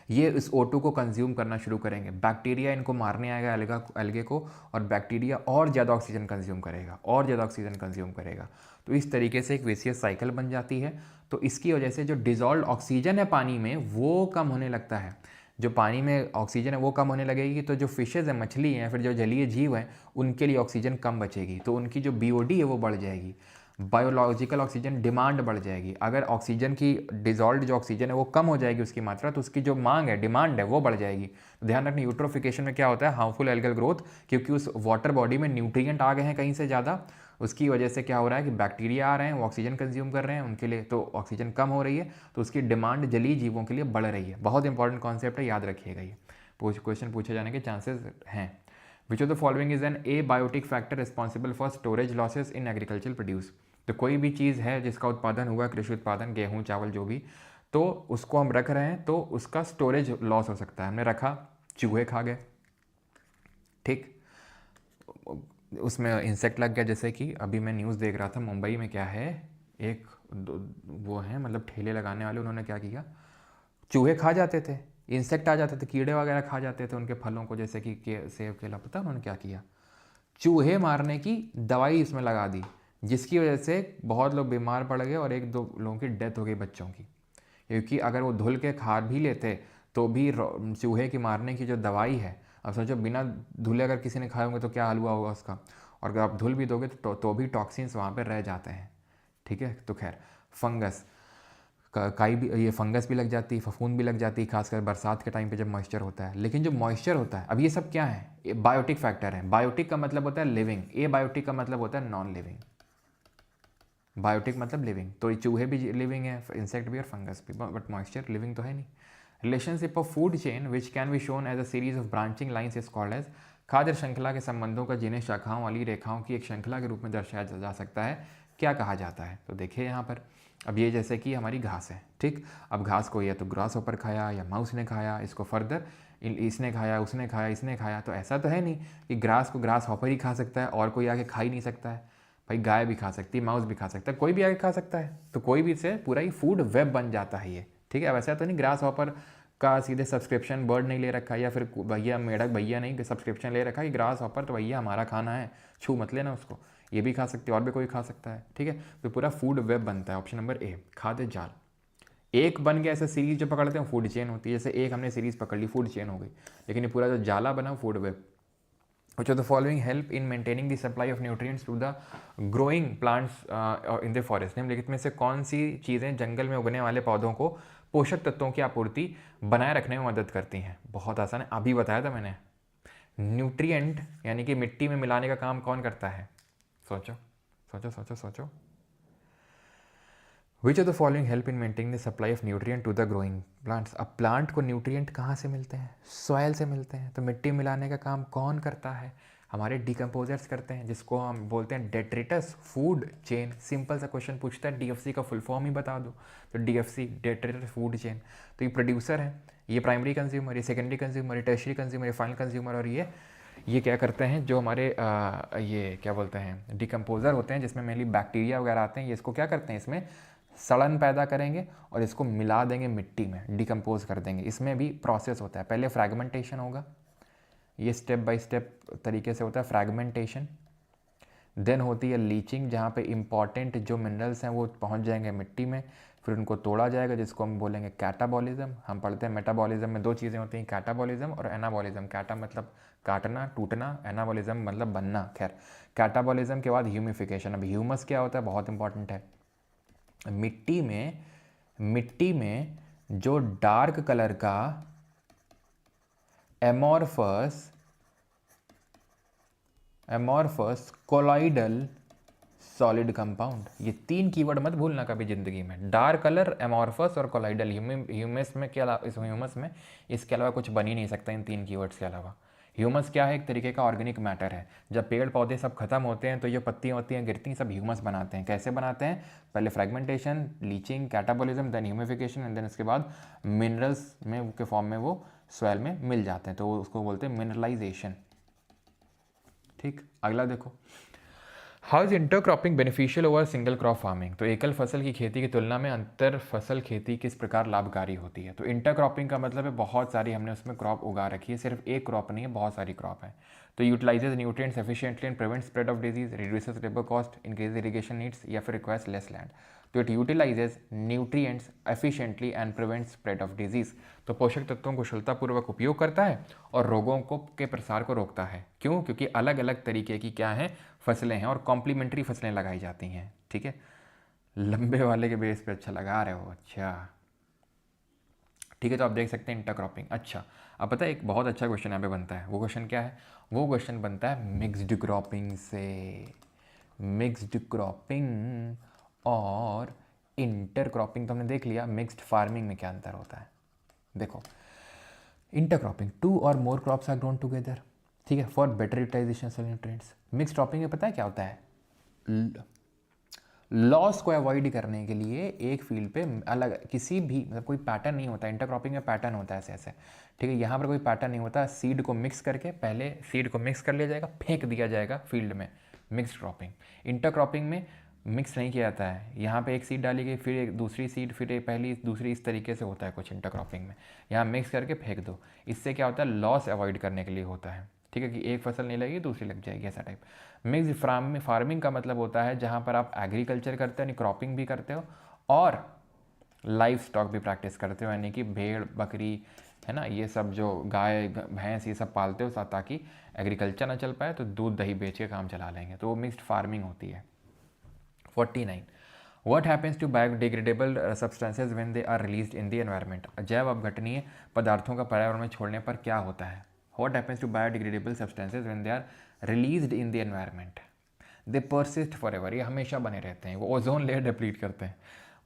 ये इस O2 को कंज्यूम करना शुरू करेंगे, बैक्टीरिया इनको मारने आएगा एल्गे को, और बैक्टीरिया और ज़्यादा ऑक्सीजन कंज्यूम करेगा, तो इस तरीके से एक विशियस साइकिल बन जाती है। तो इसकी वजह से जो डिजॉल्व ऑक्सीजन है पानी में वो कम होने लगता है। जो पानी में ऑक्सीजन है वो कम होने लगेगी, तो जो फिशेज़ हैं, मछली हैं, फिर जो जलीय जीव हैं, उनके लिए ऑक्सीजन कम बचेगी, तो उनकी जो BOD है वो बढ़ जाएगी। बायोलॉजिकल ऑक्सीजन डिमांड बढ़ जाएगी। अगर ऑक्सीजन की डिजॉल्व जो ऑक्सीजन है वो कम हो जाएगी उसकी मात्रा, तो उसकी जो मांग है, डिमांड है, वो बढ़ जाएगी। तो ध्यान रखना, यूट्रोफिकेशन में क्या होता है, हार्मफुल एल्गल ग्रोथ, क्योंकि उस वाटर बॉडी में न्यूट्रिएंट आ गए हैं कहीं से ज़्यादा, उसकी वजह से क्या हो रहा है कि बैक्टीरिया आ रहे हैं, वो ऑक्सीजन कंज्यूम कर रहे हैं उनके लिए, तो ऑक्सीजन कम हो रही है, तो उसकी डिमांड जलीय जीवों के लिए बढ़ रही है। बहुत इंपॉर्टेंट कॉन्सेप्ट है, याद रखिएगा, ये क्वेश्चन पूछे जाने के चांसेस हैं। विच of the following is an abiotic factor responsible for storage losses in agriculture produce. तो कोई भी चीज़ है जिसका उत्पादन हुआ, कृषि उत्पादन, गेहूँ, चावल, जो भी, तो उसको हम रख रहे हैं तो उसका स्टोरेज लॉस हो सकता है। हमने रखा, चूहे खा गए, ठीक, उसमें इंसेक्ट लग गया। जैसे कि अभी मैं न्यूज़ देख रहा था, मुंबई में क्या है, एक वो है मतलब ठेले लगाने वाले, उन्होंने क्या किया, चूहे खा जाते थे, इंसेक्ट आ जाते थे, कीड़े वगैरह खा जाते थे उनके फलों को, जैसे कि सेब, केला, पता है उन्होंने क्या किया, चूहे मारने की दवाई इसमें लगा दी, जिसकी वजह से बहुत लोग बीमार पड़ गए और 1-2 लोगों की डेथ हो गई, बच्चों की। क्योंकि अगर वो धुल के खा भी लेते तो भी चूहे की मारने की जो दवाई है, अब सोचो बिना धुले अगर किसी ने खाए होंगे तो क्या हाल हुआ होगा उसका, और अगर आप धुल भी दोगे तो भी टॉक्सिन्स वहाँ पर रह जाते हैं, ठीक है। तो खैर, फंगस, काई भी, ये फंगस भी लग जाती है, फफूंद भी लग जाती है, खासकर बरसात के टाइम पे जब मॉइस्चर होता है। लेकिन जो मॉइस्चर होता है, अब ये सब क्या है, ये बायोटिक फैक्टर है। बायोटिक का मतलब होता है लिविंग, ए बायोटिक का मतलब होता है नॉन लिविंग। बायोटिक मतलब लिविंग, तो ये चूहे भी लिविंग है, इंसेक्ट भी और फंगस भी, बट मॉइस्चर लिविंग तो है नहीं। Relationship of food chain which can be shown as a series of branching lines is called as. खाद्य श्रृंखला के संबंधों का जिन्हें शाखाओं वाली रेखाओं की एक श्रृंखला के रूप में दर्शाया जा सकता है, क्या कहा जाता है। तो देखिए यहाँ पर, अब ये जैसे कि हमारी घास है, ठीक, अब घास को या तो ग्रास ऊपर खाया या माउस ने खाया, इसको फर्दर इसने खाया, उसने खाया, इसने खाया, तो ऐसा तो है नहीं कि ग्रास को ग्रास हॉपर ही खा सकता है और कोई आगे खा ही नहीं सकता है। भाई गाय भी खा सकती है, माउस भी खा सकता है, कोई भी आगे खा सकता है, तो कोई भी से पूरा ही फूड वेब बन जाता है ये, ठीक है। वैसा तो नहीं ग्रास हॉपर का सीधे सब्सक्रिप्शन बर्ड नहीं ले रखा है, या फिर भैया मेढक भैया नहीं सब्सक्रिप्शन ले रखा है कि ग्रास हॉपर तो भैया हमारा खाना है, छू मत लेना उसको, ये भी खा सकती है और भी कोई खा सकता है, ठीक है। तो पूरा फूड वेब बनता है। ऑप्शन नंबर ए, खाद्य जाल। एक बन गया, ऐसा सीरीज जो पकड़ते हैं फूड चेन होती है, जैसे एक हमने सीरीज पकड़ ली, फूड चेन हो गई, लेकिन ये पूरा जो जाला बना food web. Which of the following help in maintaining the supply of nutrients to the growing plants in the forest? निम्नलिखित में से कौन सी चीज़ें जंगल में उगने वाले पौधों को पोषक तत्वों की आपूर्ति बनाए रखने में मदद करती हैं? बहुत आसान है, अभी बताया था मैंने। न्यूट्रिएंट यानी कि मिट्टी में मिलाने का काम कौन करता है? सोचो सोचो सोचो सोचो। Which of the following help in maintaining the supply of nutrient to the growing plants? अब प्लांट को न्यूट्रिएंट कहाँ से मिलते हैं? सॉयल से मिलते हैं। तो मिट्टी मिलाने का काम कौन करता है? हमारे डिकम्पोजर्स करते हैं, जिसको हम बोलते हैं डेट्रिटस फूड चेन। सिंपल सा क्वेश्चन पूछता है, डीएफसी का फुल फॉर्म ही बता दो, तो डीएफसी डेट्रिटस फूड चेन। तो ये प्रोड्यूसर है, ये प्राइमरी कंज्यूमर, ये सेकेंडरी कंज्यूमर, ये टर्शरी कंज्यूमर, ये फाइनल कंज्यूमर, और ये क्या करते हैं, जो हमारे ये क्या बोलते हैं, डिकम्पोजर होते हैं, जिसमें मेनली बैक्टीरिया वगैरह आते हैं, ये इसको क्या करते हैं, इसमें सड़न पैदा करेंगे और इसको मिला देंगे मिट्टी में, डिकम्पोज कर देंगे। इसमें भी प्रोसेस होता है, पहले फ्रैगमेंटेशन होगा, ये स्टेप बाय स्टेप तरीके से होता है फ्रैगमेंटेशन। देन होती है लीचिंग, जहाँ पे इंपॉर्टेंट जो मिनरल्स हैं वो पहुँच जाएंगे मिट्टी में, फिर उनको तोड़ा जाएगा, जिसको हम बोलेंगे कैटाबॉलिज्म। हम पढ़ते हैं मेटाबॉलिज्म में दो चीज़ें होती हैं, कैटाबॉलिज्म और एनाबॉलिज्म। कैटा मतलब काटना, टूटना, एनाबॉलिज्म मतलब बनना। खैर, कैटाबॉलिज्म के बाद ह्यूमिफिकेशन। अब ह्यूमस क्या होता है, बहुत इंपॉर्टेंट है। मिट्टी में जो डार्क कलर का एमॉर्फस कोलॉइडल सॉलिड कंपाउंड, ये 3 कीवर्ड मत भूलना कभी जिंदगी में, डार्क कलर, एमॉर्फस और कोलॉइडल। ह्यूमस में क्या, इस ह्यूमस में इसके अलावा कुछ बन ही नहीं सकता इन 3 कीवर्ड्स के अलावा। ह्यूमस क्या है, एक तरीके का ऑर्गेनिक मैटर है। जब पेड़ पौधे सब खत्म होते हैं तो ये पत्तियाँ गिरती हैं, सब ह्यूमस बनाते हैं। कैसे बनाते हैं? पहले fragmentation, leaching, catabolism, then humification, and then इसके बाद मिनरल्स में के फॉर्म में वो सॉइल में मिल जाते हैं, तो उसको बोलते हैं मिनरलाइजेशन। ठीक, अगला देखो, how is intercropping beneficial over single crop farming? तो एकल फसल की खेती की तुलना में अंतर फसल खेती किस प्रकार लाभकारी होती है? तो इंटरक्रॉपिंग का मतलब है बहुत सारी हमने उसमें क्रॉप उगा रखी है, सिर्फ एक क्रॉप नहीं है, बहुत सारी क्रॉप है। तो utilises nutrients efficiently and prevent spread of disease, reduces labour cost, increase irrigation needs, या फिर रिक्वायर्स लेस लैंड। तो it utilises nutrients efficiently and prevent spread of disease. तो पोषक तत्वों को कुशलतापूर्वक उपयोग करता है और रोगों को के प्रसार को रोकता है। क्यों? क्योंकि अलग अलग तरीके की क्या हैं, फसलें हैं और कॉम्प्लीमेंट्री फसलें लगाई जाती हैं। ठीक है, लंबे वाले के बेस पे अच्छा लगा रहे हो, अच्छा ठीक है। तो आप देख सकते हैं इंटरक्रॉपिंग। अच्छा, अब पता है एक बहुत अच्छा क्वेश्चन यहाँ पे बनता है। वो क्वेश्चन क्या है? वो क्वेश्चन बनता है मिक्स्ड क्रॉपिंग से। मिक्स्ड क्रॉपिंग और इंटरक्रॉपिंग तो हमने देख लिया। मिक्स्ड फार्मिंग में क्या अंतर होता है? देखो, इंटरक्रॉपिंग, 2 और more crops are grown together, ठीक है, for better utilization of nutrients. Mixed cropping में पता है क्या होता है? लॉस को अवॉइड करने के लिए एक फील्ड पे अलग किसी भी मतलब कोई पैटर्न नहीं होता। इंटरक्रॉपिंग में पैटर्न होता है ऐसे ऐसे, ठीक है। यहाँ पर कोई पैटर्न नहीं होता। सीड को मिक्स करके पहले सीड को मिक्स कर लिया जाएगा, फेंक दिया जाएगा फील्ड में। Mixed cropping. इंटरक्रॉपिंग में मिक्स नहीं किया जाता है। यहाँ पे एक सीड डाली गई, फिर एक दूसरी सीड, फिर एक पहली दूसरी, इस तरीके से होता है कुछ इंटरक्रॉपिंग में। यहाँ मिक्स करके फेंक दो। इससे क्या होता है? लॉस अवॉइड करने के लिए होता है, ठीक है, कि एक फसल नहीं लगेगी दूसरी लग जाएगी, ऐसा टाइप। मिक्स फार्मिंग का मतलब होता है जहाँ पर आप एग्रीकल्चर करते हो, यानी क्रॉपिंग भी करते हो और लाइफ स्टॉक भी प्रैक्टिस करते हो, यानी कि भेड़ बकरी है ना, ये सब जो गाय भैंस ये सब पालते हो ताकि एग्रीकल्चर ना चल पाए तो दूध दही बेच के काम चला लेंगे, तो वो मिक्स्ड फार्मिंग होती है। 49. What happens to biodegradable substances when they are released in the environment? जैव अपघटनीय पदार्थों का पर्यावरण में छोड़ने पर क्या होता है? What happens to biodegradable substances when they are released in the environment? They persist forever. ये हमेशा बने रहते हैं, वो ओजोन लेयर डिप्लीट करते हैं।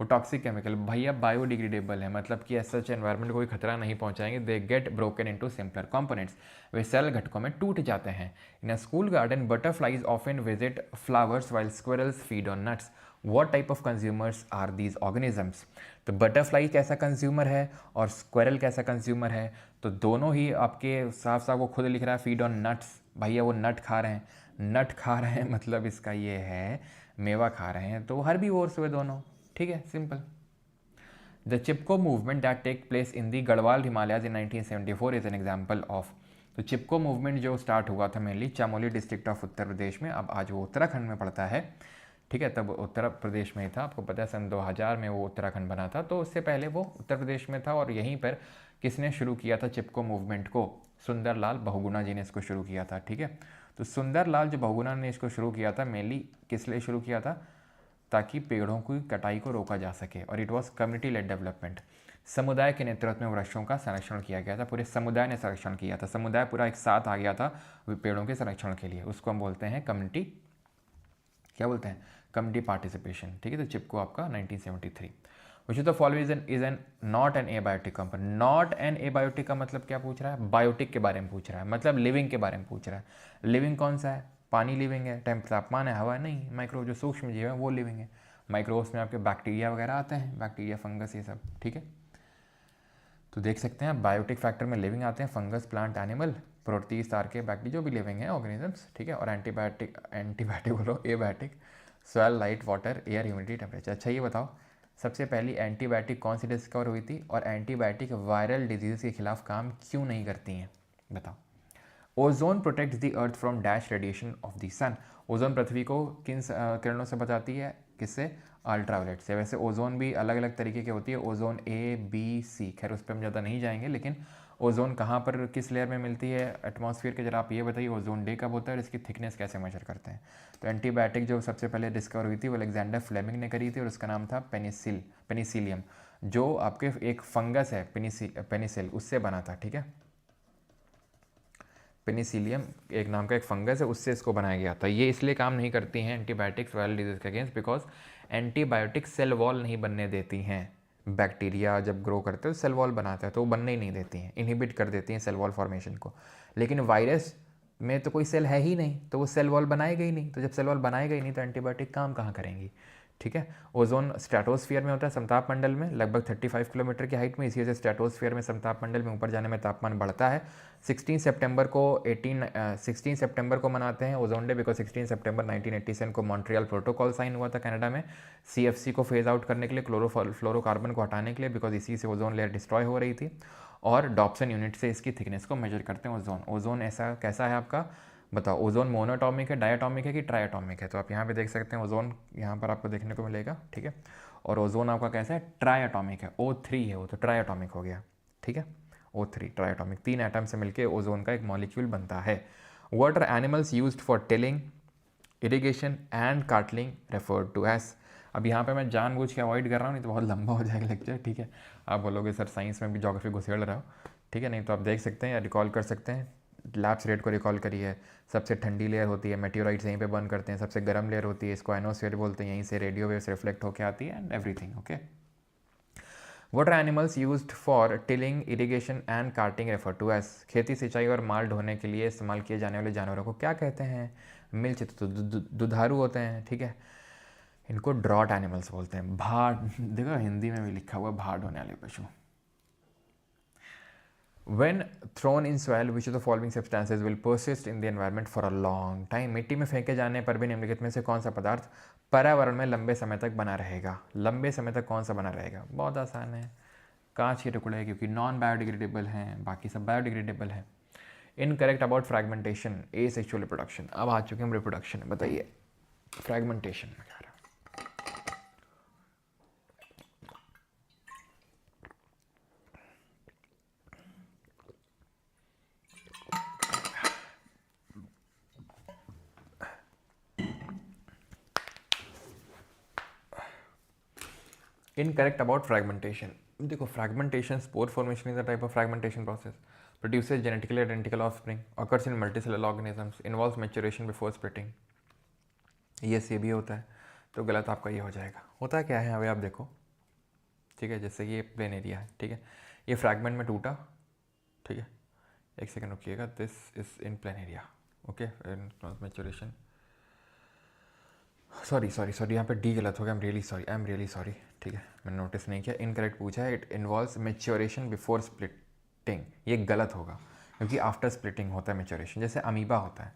वो टॉक्सिक केमिकल भैया बायोडिग्रेडेबल है, मतलब कि ऐसा एनवायरनमेंट को कोई खतरा नहीं पहुंचाएंगे। They get broken into simpler components, वे सेल घटकों में टूट जाते हैं। In a school garden butterflies often visit flowers while squirrels feed on nuts. What type of consumers are these organisms? तो बटरफ्लाई कैसा कंज्यूमर है और स्क्विरल कैसा कंज्यूमर है? तो दोनों ही आपके साफ साफ वो खुद लिख रहा है फीड ऑन नट्स, भैया वो नट खा रहे हैं। नट खा रहे हैं मतलब इसका ये है मेवा खा रहे हैं, तो हर भी ओर्स हुए दोनों, ठीक है, simple. The Chipko movement that take place in the Garhwal Himalayas in 1974 is an example of. तो चिपको मूवमेंट जो स्टार्ट हुआ था mainly Chamoli district of Uttar Pradesh में, अब आज वो उत्तराखंड में पड़ता है, ठीक है। तब उत्तर प्रदेश में ही था, आपको पता है सन 2000 में वो उत्तराखंड बना था, तो उससे पहले वो उत्तर प्रदेश में था। और यहीं पर किसने शुरू किया था चिपको मूवमेंट को? सुंदरलाल बहुगुणा जी ने इसको शुरू किया था, ठीक है। तो सुंदरलाल जो बहुगुणा ने इसको शुरू किया था मेनली किस लिए शुरू किया था? ताकि पेड़ों की कटाई को रोका जा सके। और it was community lead development. समुदाय के नेतृत्व में वृक्षों का संरक्षण किया गया था, पूरे समुदाय ने संरक्षण किया था, समुदाय पूरा एक साथ आ गया था पेड़ों के संरक्षण के लिए। उसको हम बोलते हैं कम्युनिटी, क्या बोलते हैं? कम्युनिटी पार्टिसिपेशन, ठीक है। तो चिपको आपका 1973। विच is the following is an not an abiotic compound. Not an abiotic का मतलब क्या पूछ रहा है? बायोटिक के बारे में पूछ रहा है, मतलब लिविंग के बारे में पूछ रहा है। लिविंग कौन सा है? पानी लिविंग है, तापमान है, हवा नहीं। माइक्रो जो सूक्ष्म जीव है वो लिविंग है। माइक्रोब्स में आपके बैक्टीरिया वगैरह आते हैं, बैक्टीरिया फंगस ये सब, ठीक है। तो देख सकते हैं बायोटिक फैक्टर में लिविंग आते हैं फंगस, प्लांट, एनिमल, प्रोटीज, तार के बैक्टीरिया जो भी लिविंग है ऑर्गेनिजम्स, ठीक है। और एंटीबायोटिक बोलो abiotic, soil, light, water, air, humidity, temperature. अच्छा ये बताओ सबसे पहली एंटीबायोटिक कौन सी डिस्कवर हुई थी और एंटीबायोटिक वायरल डिजीज के खिलाफ काम क्यों नहीं करती हैं? बताओ। Ozone protects the earth from dash radiation of the sun. Ozone पृथ्वी को किन किरणों से बचाती है? किससे? अल्ट्रावायलेट से। वैसे ओजोन भी अलग अलग तरीके की होती है, ओजोन ए बी सी, खैर उस पर हम ज़्यादा नहीं जाएंगे। लेकिन ओजोन कहाँ पर किस लेयर में मिलती है एटमॉस्फेयर के? जरा आप ये बताइए ओजोन डे कब होता है और इसकी थिकनेस कैसे मेजर करते हैं? तो एंटीबायोटिक जो सबसे पहले डिस्कवर हुई थी वो अलेक्जेंडर फ्लेमिंग ने करी थी और उसका नाम था पेनिसिलियम, जो आपके एक फंगस है पेनिसिल, उससे बना था, ठीक है। पेनिसिलियम एक नाम का एक फंगस है, उससे इसको बनाया गया था। ये इसलिए काम नहीं करती हैं एंटीबायोटिक्स वायरल डिजीज के against, because antibiotics cell wall नहीं बनने देती हैं। बैक्टीरिया जब ग्रो करते हैं तो सेल वॉल बनाता है, तो वो बनने ही नहीं देती हैं, इनहिबिट कर देती हैं सेल वॉल फॉर्मेशन को। लेकिन वायरस में तो कोई सेल है ही नहीं, तो वो सेल वॉल बनाएगा ही नहीं, तो जब सेल वॉल बनाएगा ही नहीं तो एंटीबायोटिक काम कहाँ करेंगी, ठीक है। ओजोन स्ट्रेटोस्फीयर में होता है, समताप मंडल में, लगभग 35 किलोमीटर की हाइट में। इसी वजह से स्ट्रेटोस्फीयर में समताप मंडल में ऊपर जाने में तापमान बढ़ता है। 16 सितंबर को मनाते हैं ओजोन डे, बिकॉज 16 सितंबर 1987 को मॉन्ट्रियल प्रोटोकॉल साइन हुआ था कनाडा में CFC को फेज आउट करने के लिए, फ्लोरोकार्बन को हटाने के लिए, बिकॉज इसी से ओजोन लेयर डिस्ट्रॉय हो रही थी। और डॉप्सन यूनिट से इसकी थिकनेस को मेजर करते हैं ओजोन। ओजोन ऐसा कैसा है आपका? बताओ ओजोन मोनोटॉमिक है, डायटॉमिक है कि ट्राइएटॉमिक है? तो आप यहाँ पे देख सकते हैं ओजोन यहाँ पर आपको देखने को मिलेगा, ठीक है। और ओजोन आपका कैसा है, ट्राइएटॉमिक है, O3 है वो, तो ट्राइएटॉमिक हो गया, ठीक है। O3 ट्राइएटॉमिक, 3 एटम से मिलकर ओजोन का एक मॉलिक्यूल बनता है। What are animals used for tilling, irrigation and carting referred to as? अब यहाँ पे मैं जानबूझ के अवॉइड कर रहा हूँ, नहीं तो बहुत लंबा हो जाएगा लेक्चर, ठीक है। आप बोलोगे सर साइंस में भी ज्योग्राफी घुसेड़ रहा हो, ठीक है। नहीं तो आप देख सकते हैं या रिकॉल कर सकते हैं, लैप्स रेट को रिकॉल करिए। सबसे ठंडी लेयर होती है, मेटेओराइट्स यहीं पे बर्न करते हैं। सबसे गर्म लेयर होती है, इसको एनोस्फीयर बोलते हैं, यहीं से रेडियो वेव्स रिफ्लेक्ट होकर आती है and everything, okay. What are animals used for tilling, irrigation and carting refer to as? खेती, सिंचाई और माल ढोने के लिए इस्तेमाल किए जाने वाले जानवरों को क्या कहते हैं? मिलचित, तो दुधारू होते हैं, ठीक है। इनको ड्रॉट एनिमल्स बोलते हैं। भाड़, देखो हिंदी में भी लिखा हुआ है भाड़ ढोने वाले पशु। When thrown in soil, which of the following substances will persist in the environment for a long time? मिट्टी में फेंके जाने पर भी निम्नलिखित में से कौन सा पदार्थ पर्यावरण में लंबे समय तक बना रहेगा? लंबे समय तक कौन सा बना रहेगा? बहुत आसान है, कांच के टुकड़े, क्योंकि नॉन बायोडिग्रेडेबल हैं, बाकी सब बायोडिग्रेडेबल है। Incorrect about fragmentation, A sexual reproduction. अब आ चुके हम रिप्रोडक्शन में, बताइए फ्रैगमेंटेशन में क्या रहा? Incorrect about fragmentation. देखो fragmentation, spore formation is a type of fragmentation process. Produces genetically identical offspring. Occurs in multicellular organisms. Involves maturation before splitting. ये भी होता है, तो गलत आपका ये हो जाएगा। होता है क्या है अभी आप देखो, ठीक है। जैसे कि ये प्लेन एरिया है, ठीक है, ये फ्रैगमेंट में टूटा, ठीक है। एक सेकंड रुकिएगा, this is in plane area, okay. Maturation, sorry, यहाँ पे डी गलत हो गया, आई एम रियली सॉरी, ठीक है, मैंने नोटिस नहीं किया। इनकरेक्ट पूछा है, it involves maturation before splitting. ये गलत होगा, क्योंकि आफ्टर स्प्लिटिंग होता है मैच्योरेशन। जैसे अमीबा होता है,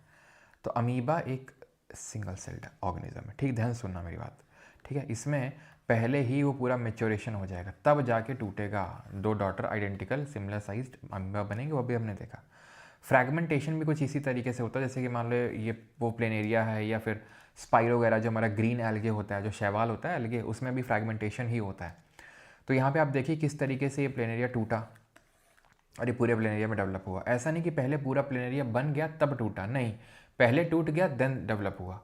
तो अमीबा एक सिंगल सेल्ड ऑर्गेनिज्म है, ठीक, ध्यान सुनना मेरी बात, ठीक है। इसमें पहले ही वो पूरा मैच्योरेशन हो जाएगा, तब जाके टूटेगा, 2 daughter identical similar sized amoeba बनेंगे, वो भी हमने देखा। फ्रैगमेंटेशन भी कुछ इसी तरीके से होता है, जैसे कि मान लो ये वो प्लेन एरिया है, या फिर स्पाइरो वगैरह जो हमारा ग्रीन एल्गे होता है, जो शैवाल होता है एल्गे, उसमें भी फ्रैगमेंटेशन ही होता है। तो यहाँ पे आप देखिए किस तरीके से ये प्लेन एरिया टूटा और ये पूरे प्लेन एरिया में डेवलप हुआ। ऐसा नहीं कि पहले पूरा प्लेन एरिया बन गया तब टूटा, नहीं, पहले टूट गया देन डेवलप हुआ।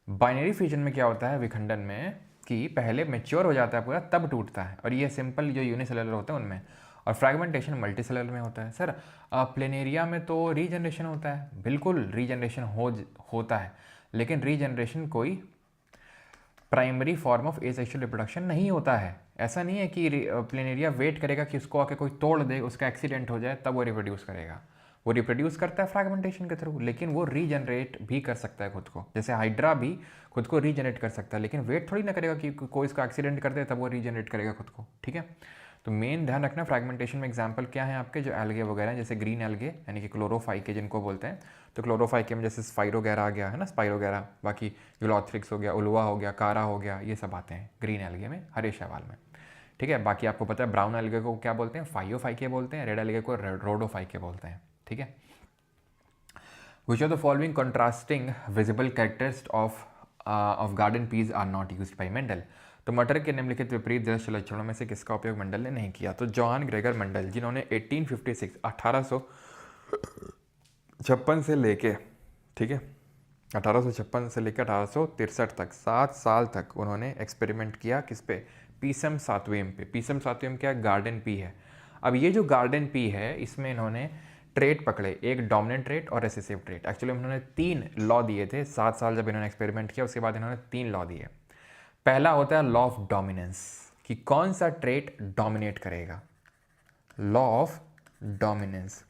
बाइनरी फ्यूजन में क्या होता है, विखंडन में, कि पहले मेच्योर हो जाता है पूरा तब टूटता है, और ये सिंपल जो यूनिसेलुलर होते हैं उनमें। और फ्रैगमेंटेशन मल्टीसेलुलर में होता है। सर प्लेनेरिया में तो रीजनरेशन होता है, बिल्कुल रीजनरेशन होता है, लेकिन रीजनरेशन कोई primary form of asexual reproduction नहीं होता है। ऐसा नहीं है कि प्लेनेरिया वेट करेगा कि उसको आके कोई तोड़ दे, उसका एक्सीडेंट हो जाए तब वो रिप्रोड्यूस करेगा। वो रिप्रोड्यूस करता है फ्रैगमेंटेशन के थ्रू, लेकिन वो रीजनरेट भी कर सकता है खुद को। जैसे हाइड्रा भी खुद को रीजनरेट कर सकता है, लेकिन वेट थोड़ी ना करेगा कि कोई इसका एक्सीडेंट कर दे तब वो रीजनरेट करेगा खुद को, ठीक है। तो मेन ध्यान रखना, फ्रैगमेंटेशन में एग्जांपल क्या है आपके, जो एल्गे वगैरह हैं, जैसे ग्रीन एल्गे यानी कि क्लोरोफाइके जिनको बोलते हैं। तो क्लोरोफाइके में जैसे स्पाइरोगैरा आ गया है ना, स्पाइरोगैरा, बाकी यूलोथ्रिक्स हो गया, उलवा हो गया, कारा हो गया, ये सब आते हैं ग्रीन एल्गे में, हरे शैवाल में, ठीक है। बाकी आपको पता है ब्राउन एल्गे को क्या बोलते हैं, फाइयोफाइके बोलते हैं, रेड एल्गे को रोडोफाइके बोलते हैं, ठीक है। Which of the following contrasting visible characteristics of garden peas are not used by Mendel? तो मटर के निम्नलिखित विपरीत दृश्य लक्षणों में से किसका उपयोग मेंडल ने नहीं किया? तो जॉन ग्रेगर मेंडल, जिन्होंने 1856 से लेके, ठीक है, 1856 से लेकर 1863 तक 7 साल तक उन्होंने एक्सपेरिमेंट किया किस पे, पीसम सातवेम पे। पीसम सातवेम क्या, गार्डन पी है। अब ये जो गार्डन पी है, इसमें इन्होंने ट्रेट पकड़े, एक डोमिनेंट ट्रेट और रेसेसिव ट्रेट। एक्चुअली इन्होंने 3 लॉ दिए थे, 7 साल जब इन्होंने एक्सपेरिमेंट किया, उसके बाद इन्होंने 3 लॉ दिए। पहला होता है लॉ ऑफ डोमिनेंस, कि कौन सा ट्रेट डोमिनेट करेगा। लॉ ऑफ डोमिनेंस,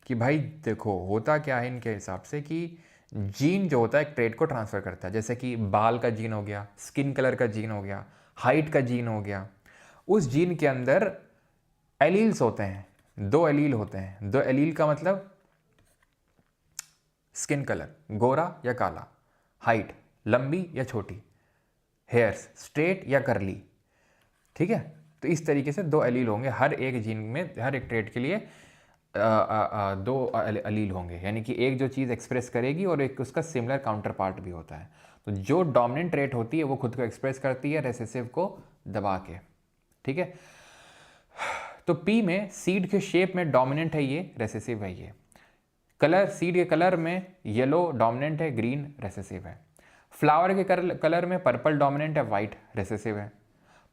कि भाई देखो होता क्या है इनके हिसाब से, कि जीन जो होता है एक ट्रेट को ट्रांसफर करता है। जैसे कि बाल का जीन हो गया, स्किन कलर का जीन हो गया, हाइट का जीन हो गया। उस जीन के अंदर एलील्स होते हैं, 2 एलील होते हैं। 2 एलील का मतलब स्किन कलर, गोरा या काला, हाइट लंबी या छोटी, हेयर्स स्ट्रेट या करली, ठीक है। तो इस तरीके से 2 एलील होंगे हर एक जीन में, हर एक ट्रेट के लिए दो अलील होंगे, यानी कि एक जो चीज़ एक्सप्रेस करेगी और एक उसका सिमिलर काउंटर पार्ट भी होता है। तो जो डोमिनेंट ट्रेट होती है वो खुद को एक्सप्रेस करती है रेसेसिव को दबा के, ठीक है। तो पी में सीड के शेप में डोमिनेंट है ये, रेसेसिव है ये। कलर, सीड के कलर में येलो डोमिनेंट है, ग्रीन रेसेसिव है। फ्लावर के कलर में पर्पल डोमिनेंट है, वाइट रेसेसिव है।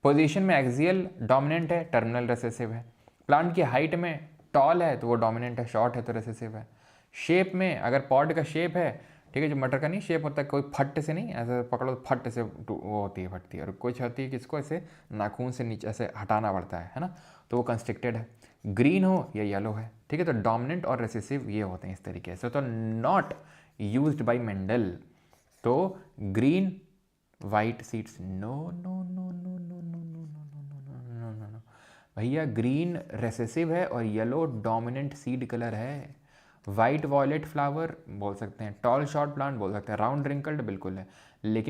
पोजीशन में एक्सियल डोमिनेंट है, टर्मिनल रेसेसिव है। प्लांट की हाइट में टॉल है तो वो डोमिनेंट है, शॉर्ट है तो रेसेसिव है। शेप में अगर पॉड का शेप है, ठीक है, जो मटर का नहीं शेप होता है, कोई फट से नहीं ऐसे पकड़ो फट से वो होती है, फटती है, और कुछ होती है कि इसको ऐसे नाखून से नीचे ऐसे हटाना पड़ता है ना, तो वो कंस्ट्रिक्टेड है। ग्रीन हो या येलो है, ठीक है। तो डोमिनेंट और रेसेसिव ये होते हैं इस तरीके से। तो नॉट यूज्ड बाय मेंडल। तो green white seeds, no no no no no no no no no no भैया, ग्रीन रेसेसिव है और येलो डोमिनेंट सीड कलर है। वाइट वॉयलेट फ्लावर बोल सकते हैं, टॉल शॉर्ट प्लांट बोल सकते हैं, राउंड रिंकल्ड बिल्कुल है, लेकिन